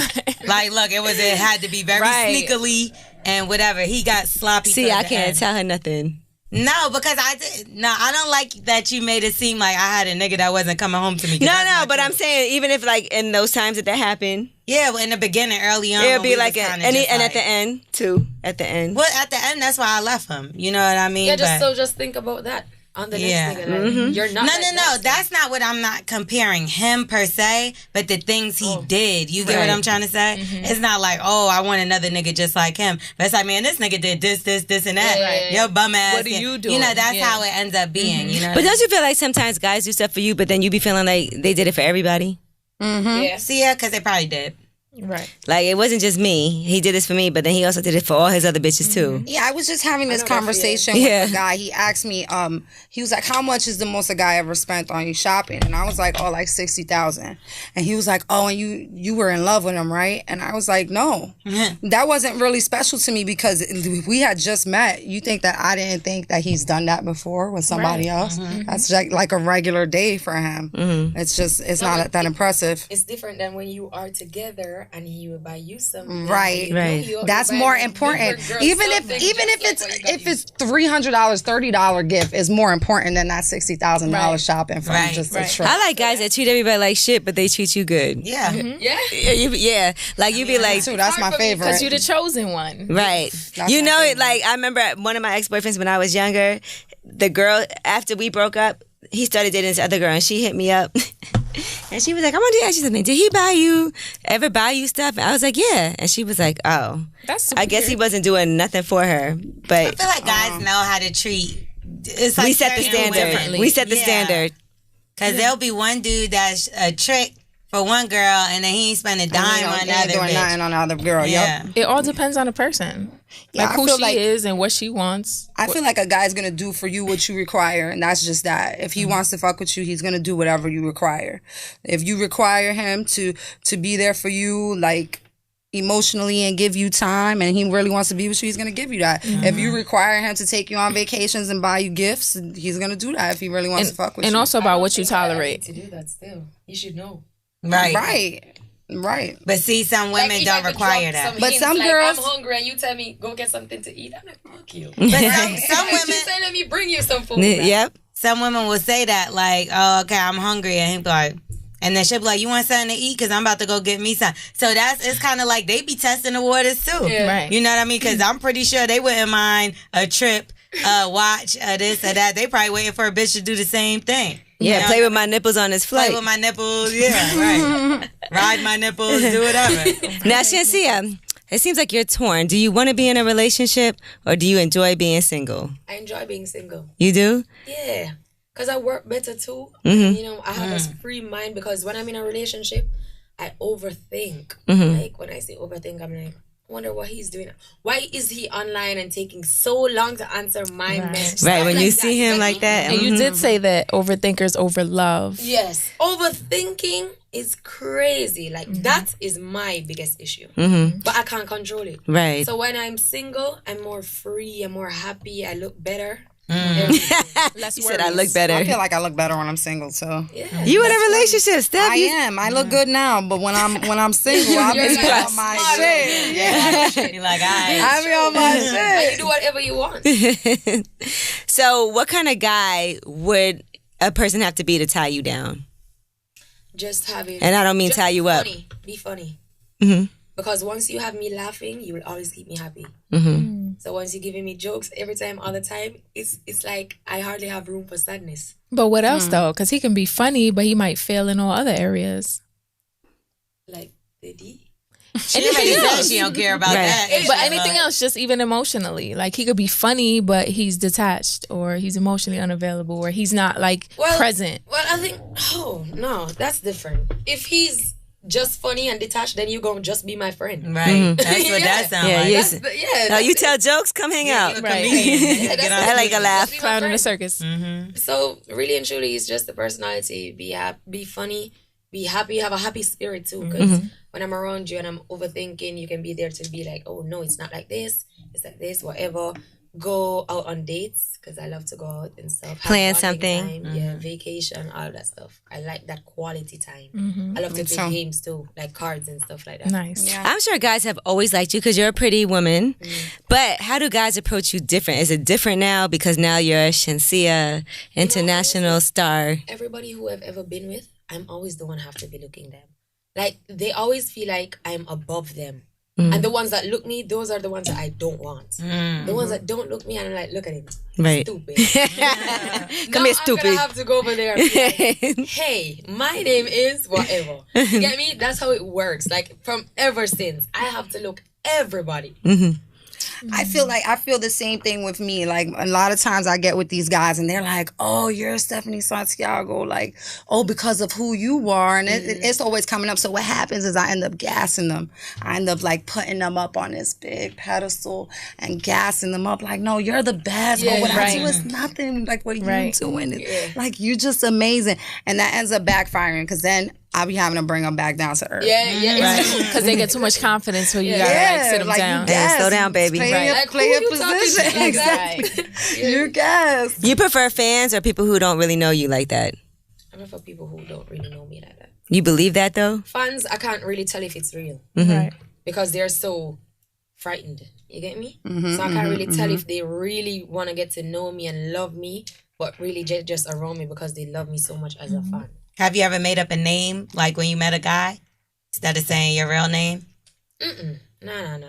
Like, look, it had to be very Right. sneakily and whatever. He got sloppy. "See, towards I the can't end. tell her nothing." No, because I don't like that you made it seem like I had a nigga that wasn't coming home to me. 'Cause that's No, not but true. I'm saying even if like in those times that happened, Yeah, well, in the beginning, early on, it'll when be we like was and kinda just at like- the end too. At the end, Well, at the end, that's why I left him. You know what I mean? Yeah, But- just think about that on the Yeah. next nigga. Like, you're not. No, like no, that. that's not what I'm not comparing him per se, but the things he did. You get what Right. I'm trying to say? It's not like, oh, I want another nigga just like him. But it's like, man, this nigga did this, and that. Yeah. Your bum ass. What are you doing? You know, that's Yeah. how it ends up being. You know? but don't you feel like sometimes guys do stuff for you, but then you be feeling like they did it for everybody? Yeah. See, yeah, because they probably did. Right. Like it wasn't just me. He did this for me, but then he also did it for all his other bitches too. Yeah, I was just having this know that feeling. conversation Yeah. with a guy. He asked me, he was like, "How much is the most a guy ever spent on you shopping?" And I was like, "Oh, like 60,000." And he was like, "Oh, and you were in love with him, right?" And I was like, "No, that wasn't really special to me because we had just met. You think that I didn't think that he's done that before with somebody else? That's like a regular day for him. It's just it's not that impressive." It's different than when you are together and he would buy you something. Right. Right. That's more important. Even if it's $300, $30 gift is more important than that $60,000 shopping for Right. just a trip. I like guys that treat everybody like shit, but they treat you good. Yeah. Yeah. Yeah, like you be like, Too, that's my favorite. Because you're the chosen one. right. That's You my know it. favorite. Like I remember one of my ex-boyfriends when I was younger. The girl after we broke up, he started dating this other girl, and she hit me up, and she was like, "I want to ask you something. Did he ever buy you stuff?" And I was like, "Yeah," and she was like, "Oh, That's super I guess he cute. wasn't doing nothing for her, I but feel like guys know how to treat. It's like we set the certain standard. women. We set the Yeah. standard." Because there'll be one dude that's a trick for one girl, and then he ain't spend a dime on the other doing bitch. nothing on the other girl. Yeah. Yep. It all depends on the person. Yeah, Like I who feel she like- is and what she wants. I feel like a guy's gonna do for you what you require, and that's just that. If he wants to fuck with you, he's gonna do whatever you require. If you require him to be there for you, like emotionally and give you time, and he really wants to be with you, he's gonna give you that. If you require him to take you on vacations and buy you gifts, he's gonna do that if he really wants to fuck with And you. also about what you I need tolerate. to do that still. You should know. Right. Right. But see, some Like, women if I don't could require drop that. But hints, some like, girls- I'm hungry and you tell me go get something to eat. I'm like, fuck you. But some Like, women, you say, let me bring you some food. Yep. some women will say that, like, oh, okay, I'm hungry, and he'll be like, and then she'll be like, you want something to eat? Because I'm about to go get me some. So it's kind of like they be testing the waters too. Yeah. Right. You know what I mean? Because I'm pretty sure they wouldn't mind a trip watch, this or that. They probably waiting for a bitch to do the same thing. Yeah, You know? play with my nipples on his flight. Play with my nipples, yeah, right. Ride my nipples, do whatever. Now, Shensia, it seems like you're torn. Do you want to be in a relationship or do you enjoy being single? I enjoy being single. You do? Yeah. Because I work better too. Mm-hmm. You know, I have this free mind because when I'm in a relationship, I overthink. Mm-hmm. Like, when I say overthink, I'm like, I wonder what he's doing. Why is he online and taking so long to answer my message? Right, when Stuff you that. see him like that. And you did say that overthinkers over love. Yes. Overthinking is crazy. Like, that is my biggest issue. But I can't control it. Right. So when I'm single, I'm more free, I'm more happy, I look better. Less You said I look better. I feel like I look better when I'm single too. Yeah. You in a relationship, Steph? I am. I look good now, but when I'm single, I'll be on my shit. Yeah. You're like, all right. I be on my And you shit. do whatever you want. So, what kind of guy would a person have to be to tie you down? Just have it. And I don't mean just tie you up. funny. Be funny. Mm-hmm. Because once you have me laughing, you will always keep me happy. Mm-hmm. So once you're giving me jokes every time, all the time, it's like I hardly have room for sadness. But what else though? Because he can be funny, but he might fail in all other areas. Like, did he? She already said she don't care about Right. that. But anything else, just even emotionally. Like he could be funny, but he's detached or he's emotionally unavailable or he's not like present. Well, I think, no, that's different. If he's just funny and detached, then you're going to just be my friend. Right. That's what that sounds Yeah, like. yes. Yeah. No, you tell jokes, come hang out. Right. I like a laugh. Clown in the circus. So really and truly, it's just the personality. Be funny, be happy, have a happy spirit too. Because when I'm around you and I'm overthinking, you can be there to be like, oh no, it's not like this, it's like this, whatever. Go out on dates because I love to go out and stuff. Have Plan bonding something. time, yeah, vacation, all that stuff. I like that quality time. I love to play games too, like cards and stuff like that. Nice. I'm sure guys have always liked you because you're a pretty woman. But how do guys approach you different? Is it different now because now you're a Shensia international star? Everybody who I've ever been with, I'm always the one have to be looking them. Like, they always feel like I'm above them. And the ones that look me, those are the ones that I don't want. The ones that don't look me, I'm like, look at him. Right. Stupid. Come here, stupid. I'm gonna have to go over there and be like, hey, my name is whatever. You get me? That's how it works. Like, from ever since, I have to look everybody. I feel the same thing with me. Like, a lot of times I get with these guys and they're like, oh, you're Stephanie Santiago. Like, oh, because of who you are. And it's always coming up. So what happens is I end up gassing them. I end up like putting them up on this big pedestal and gassing them up. Like, no, you're the best. Yeah, but what I right. do is nothing. Like, what are you Right. doing? Like, you're just amazing. And that ends up backfiring because then I'll be having to bring them back down to earth. Yeah. Because they get too much confidence when you gotta like sit them down. Yeah, slow down, baby. Play Right. your, Like, play who your you talking position. to? Exactly. You guess. You prefer fans or people who don't really know you like that? I'm not for people who don't really know me like that. You believe that though? Fans, I can't really tell if it's real. Right. Because they're so frightened. You get me? So I can't really tell if they really want to get to know me and love me, but really just around me because they love me so much as a fan. Have you ever made up a name, like when you met a guy, instead of saying your real name? No.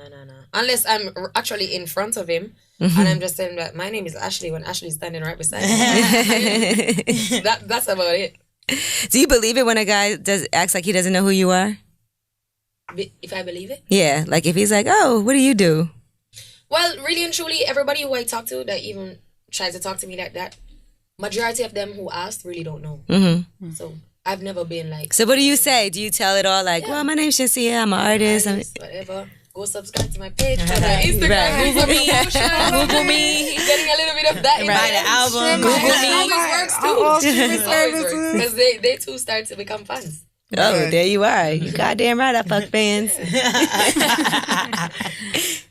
Unless I'm actually in front of him and I'm just saying that my name is Ashley when Ashley's standing right beside me. That's about it. Do you believe it when a guy acts like he doesn't know who you are? If I believe it? Yeah, like if he's like, oh, what do you do? Well, really and truly, everybody who I talk to that even tries to talk to me like that, majority of them who asked really don't know. So I've never been like... So what do you say? Do you tell it all like, well, my name's Shensia, I'm an artist. whatever. Go subscribe to my page, go to Instagram, Google me, Google me. Getting a little bit of that in Buy the album. Google me. Always works too. Because they too start to become fans. Oh, there you are. You goddamn right, I fuck fans.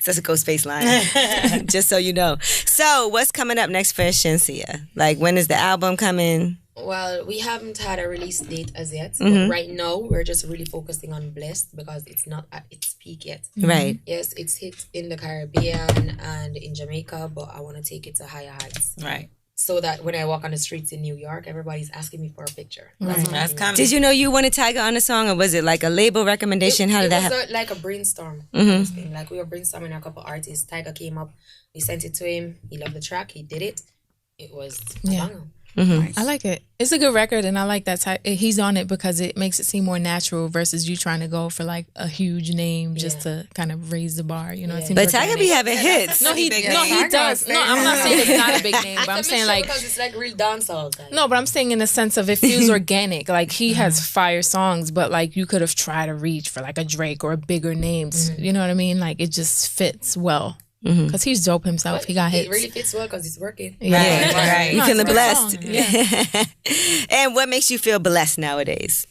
That's a Ghostface line. Just so you know. So, what's coming up next for Shensia? Like, when is the album coming? Well, we haven't had a release date as yet. But right now, we're just really focusing on Blessed because it's not at its peak yet. Right. Yes, it's hit in the Caribbean and in Jamaica, but I want to take it to higher heights. Right. so that when I walk on the streets in New York, everybody's asking me for a picture. That's coming. Did you know you wanted Tyga on the song, or was it like a label recommendation? How did that happen? It was like a brainstorm. Kind of thing. Like we were brainstorming a couple artists. Tyga came up. We sent it to him. He loved the track. He did it. It was a banger. I like it. It's a good record, and I like that type. He's on it because it makes it seem more natural versus you trying to go for like a huge name just to kind of raise the bar. You know, it seems But Tyga be having hits. No, he does. No, I'm not saying it's not a big name, but I'm saying like because it's like real dancehall. no, but I'm saying in the sense of it feels organic. Like he has fire songs, but like you could have tried to reach for like a Drake or a bigger name. You know what I mean? Like it just fits well. Because he's dope himself. He got hits. It really fits well because he's working. Right. You feeling blessed. Yeah. And what makes you feel blessed nowadays?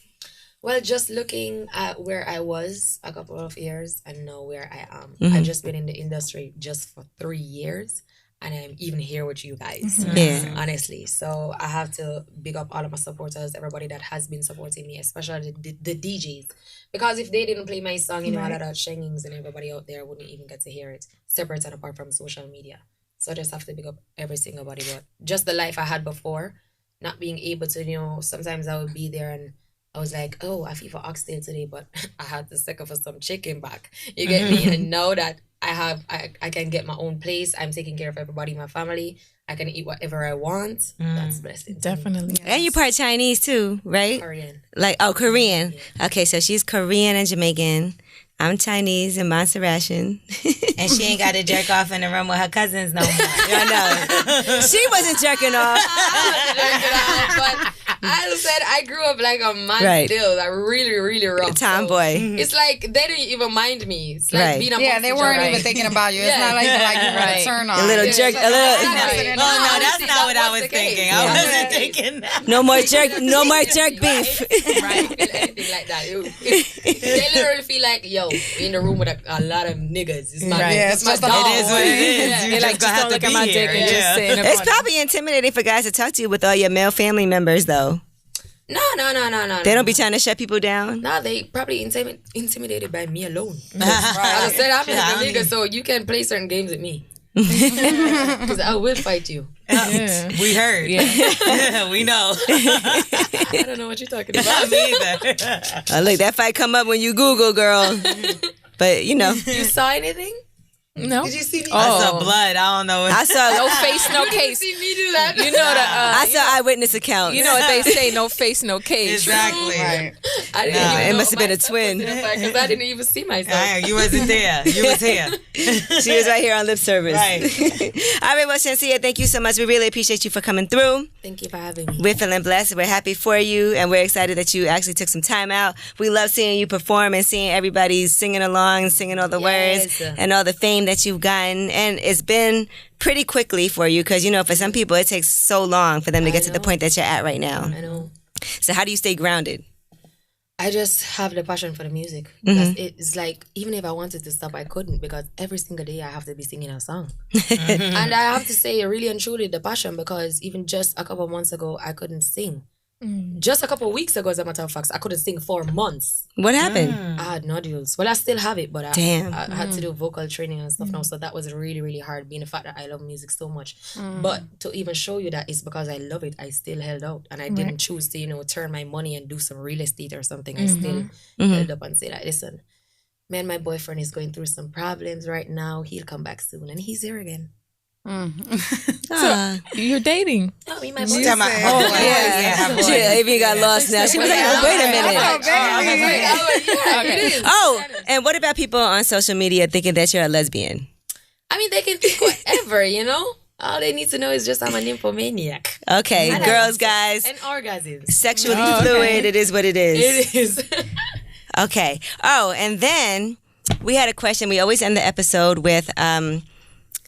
Well, just looking at where I was a couple of years and now where I am. I've just been in the industry just for 3 years. And I'm even here with you guys, honestly. So I have to big up all of my supporters, everybody that has been supporting me, especially the DJs. Because if they didn't play my song, you know, a lot of Shenyengs and everybody out there wouldn't even get to hear it, separate and apart from social media. So I just have to big up every single body. But just the life I had before, not being able to, you know, sometimes I would be there and I was like, oh, I feel for oxtail today, but I had to stick up for some chicken back. You get me? And now that I can get my own place, I'm taking care of everybody in my family. I can eat whatever I want. That's blessing. Definitely. And you part Chinese too, right? Korean. Korean. Yeah. Okay, so she's Korean and Jamaican. I'm Chinese and Montserratian. And she ain't got to jerk off in the room with her cousins no more. I know. She wasn't jerking off. But as I said, I grew up like a man still, like really, really rough. Tomboy. It's like they didn't even mind me. It's like being a they weren't even thinking about you. It's not like you were a turn on. A little jerk. No, that's not what I was thinking. I wasn't thinking that. No more jerk beef. Right. Anything like that. They literally feel like, yo, in the room with a lot of niggas. It's my it's my dog. It is what it is. You They like just don't look at my dick and just say in the It's corner. probably intimidating for guys to talk to you with all your male family members, though. No. They don't be trying to shut people down. No, they probably intimidated by me alone. As I said, I'm like a nigga, so you can play certain games with me. Because I will fight you. We heard. Yeah. We know. I don't know what you're talking about. Me either. Look, that fight come up when you Google, girl. But, you know. You saw anything? No. Did you see me? I saw blood. I don't know. I saw No face, no case. See me do that? You know I saw eyewitness accounts. You know what they say, no face, no case. Exactly. Right. I didn't even it know must have been a myself twin. was in the fight 'cause I didn't even see myself. You wasn't there. You was here. She was right here on lip service. Right. All right, well, Shensia, thank you so much. We really appreciate you for coming through. Thank you for having me. We're feeling blessed. We're happy for you, and we're excited that you actually took some time out. We love seeing you perform and seeing everybody singing along and singing all the words and all the fame that you've gotten. And it's been pretty quickly for you because, you know, for some people, it takes so long for them to get to the point that you're at right now. I know. So how do you stay grounded? I just have the passion for the music. Because it's like, even if I wanted to stop, I couldn't because every single day I have to be singing a song. And I have to say, really and truly, the passion because even just a couple of months ago, I couldn't sing. Just a couple of weeks ago, as a matter of fact, I couldn't sing for months. What happened? I had nodules. Well, I still have it, but I had to do vocal training and stuff now. So that was really, really hard, being the fact that I love music so much. But to even show you that it's because I love it, I still held out. And I didn't choose to, you know, turn my money and do some real estate or something. I still held up and said, like, listen, man, my boyfriend is going through some problems right now. He'll come back soon. And he's here again. So you're dating? Oh, me, my boyfriend. Avia got lost now. She was like, oh, wait a minute. Oh, and what about people on social media thinking that you're a lesbian? I mean, they can think whatever, you know? All they need to know is just I'm a nymphomaniac. Okay, girls, guys. And orgasms. Sexually fluid, it is what it is. It is. Okay. Oh, and then we had a question. We always end the episode with...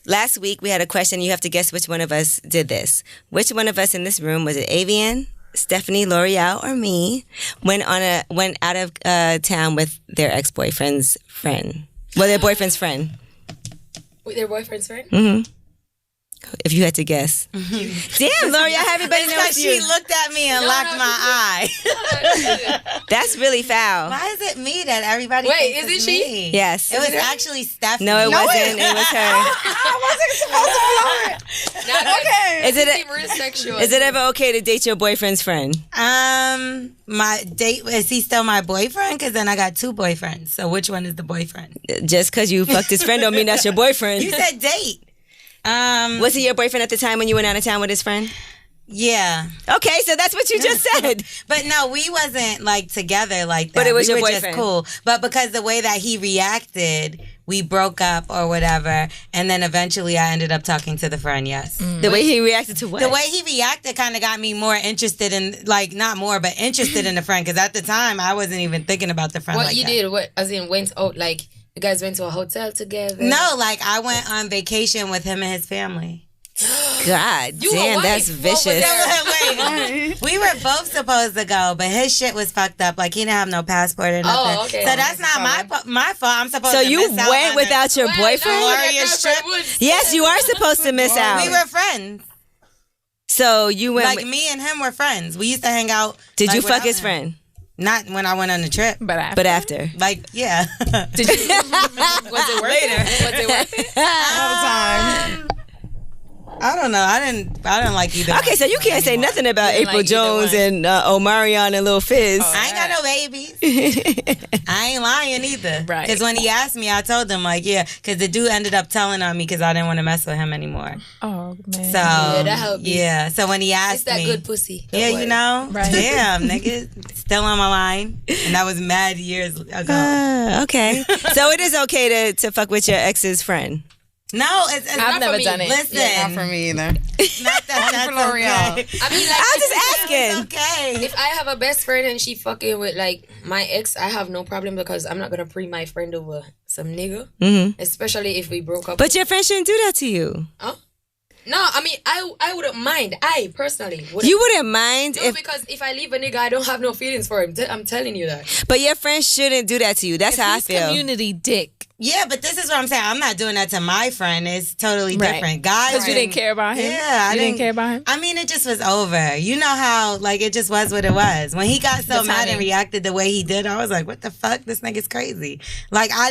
last week, we had a question. You have to guess which one of us did this. Which one of us in this room, was it Avian, Stephanie, L'Oreal, or me, went out of town with their ex-boyfriend's friend? Well, their boyfriend's friend. With their boyfriend's friend? Mm-hmm. If you had to guess. Damn, L'Oreal, everybody knows Because she you. looked at me and locked my eye. That's really foul. Why is it me that everybody Wait, thinks is it's it she? me? Yes. It was actually Stephanie. No, it wasn't. It was her. I wasn't supposed to blow it. Okay. Is it ever okay to date your boyfriend's friend? My date, is he still my boyfriend? Because then I got 2 boyfriends. So which one is the boyfriend? Just because you fucked his friend don't mean that's your boyfriend. You said date. Was he your boyfriend at the time when you went out of town with his friend? Yeah. Okay, so that's what you just said. But no, we wasn't like together like that. But it was we your were boyfriend. just cool. But because the way that he reacted, we broke up or whatever. And then eventually I ended up talking to the friend, yes. The way he reacted to what? The way he reacted kind of got me more interested in, like, not more, but interested in the friend. Because at the time, I wasn't even thinking about the friend What like you that. did? What as in went out like you guys went to a hotel together? No, like, I went on vacation with him and his family. God You a damn, wife. that's What was vicious. that? Wait, we were both supposed to go, but his shit was fucked up. Like, he didn't have no passport or nothing. Oh, okay. So that's not my fault. I'm supposed So to you miss out went on without your boyfriend? Glorious trip. Yes, you are supposed to miss out. We were friends. So you went. Like, me and him were friends. We used to hang out. Did like, you fuck without his him. friend? Not when I went on the trip. But after. But after. Like, yeah. Was it worth it? Was it worth it? All the time. I don't know. I didn't like either. Okay, so you can't say nothing about didn't April like either Jones one. and Omarion and Lil Fizz. I ain't got no babies. I ain't lying either. Right. Because when he asked me, I told him, like, yeah. Because the dude ended up telling on me because I didn't want to mess with him anymore. Oh, man. So, that helped you. yeah. So when he asked It's that me. good pussy. Don't Yeah, worry. you know? Right. Damn, nigga. Still on my line. And that was mad years ago. Okay. So it is okay to fuck with your ex's friend. No, it's I've not never for me. done it. Listen. Not for me either. Not that that's for L'Oreal. okay. I mean, like, I was just It's asking. okay. if I have a best friend and she fucking with like my ex, I have no problem because I'm not gonna pre my friend over some nigga. Mm-hmm. Especially if we broke up. But your friend shouldn't do that to you. Huh? No, I mean I wouldn't mind. I personally wouldn't. You wouldn't mind No, if, because if I leave a nigga, I don't have no feelings for him. I'm telling you that. but your friend shouldn't do that to you. That's how I He's feel. community dick. Yeah, but this is what I'm saying. I'm not doing that to my friend. It's totally Right. different. Guys, Because you didn't care about him? Yeah, I You didn't care about him? I mean, it just was over. You know how, like, it just was what it was. When he got so The mad timing. and reacted the way he did, I was like, what the fuck? This nigga's crazy. Like, I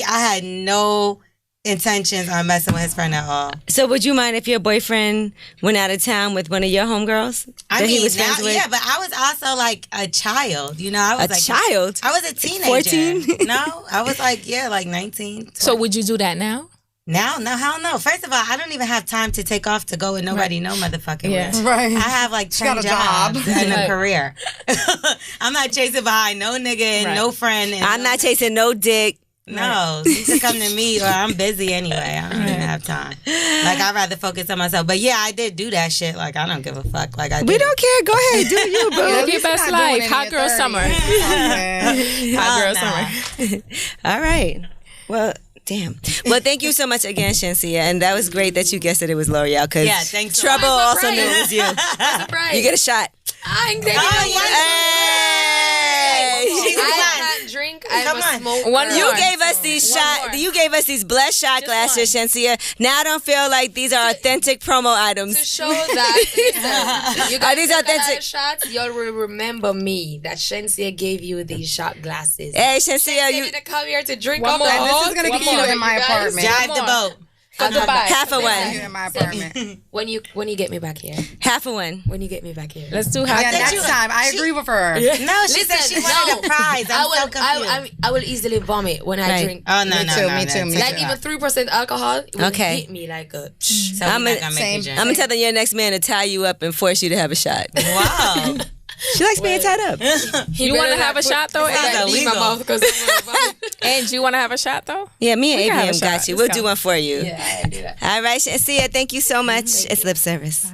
had no intentions on messing with his friend at all. So would you mind if your boyfriend went out of town with one of your homegirls I that mean, he was now, friends with? yeah, but I was also like a child. You know, I was A like child? I was a teenager. 14? No, I was like, yeah, like 19. 20. So would you do that now? Now, no, hell no. First of all, I don't even have time to take off to go with nobody, no motherfucking Yeah. way. Right. I have like 10 got a jobs job. and a Right. career. I'm not chasing behind no nigga and Right. no friend. And I'm not chasing no dick. No, you can come to me or I'm busy anyway. I don't even have time. Like, I'd rather focus on myself. But yeah, I did do that shit. Like, I don't give a fuck. Like, I We did. don't care. Go ahead. Do you, boo. Live your best life. Hot girl summer. Hot girl nah. summer. All right. Well, damn. Well, thank you so much again, Shensia. And that was great that you guessed that it was L'Oreal because Yeah, thanks so Trouble much. also knew it was you. Surprise. You get a shot. I ain't taking Oh, no yeah. Hey. She's I fine. can't drink. I'm Come a on. smoker. One You more. gave us these One shot. more. You gave us these blessed shot glasses, Shensia. Now I don't feel like these are authentic promo To items. show that, listen, you Are guys these took a lot authentic? of shots, y'all will remember me. That Shensia gave you these shot glasses. Hey, Shensia, You you didn't come here to drink One up more. the And this is gonna One get you more. in my You guys. apartment. Drive the boat. Goodbye. half a one. You in my apartment. When you get me back here. Half a one. When you get me back here. Let's do hot Yeah, girl. next time. I agree with her. No, she said she wanted a prize. I'm so confused. I will easily vomit when I Right. drink. Oh, no, Me no, too, no, me no, too, no. me Like too. even 3% alcohol, it will Okay. hit me like a. So I'm we're a- not gonna make same- you drink. I'm telling your next man to tie you up and force you to have a shot. Wow. She likes being tied up. You want to have a shot though? It's That leave my illegal. mouth because I'm gonna vomit. And you want to have a shot though? Yeah, me and We can have ABM a got shot. you. Let's We'll do go. one for you. Yeah, I do that. All right, Shensia, thank you so much. It's lip service.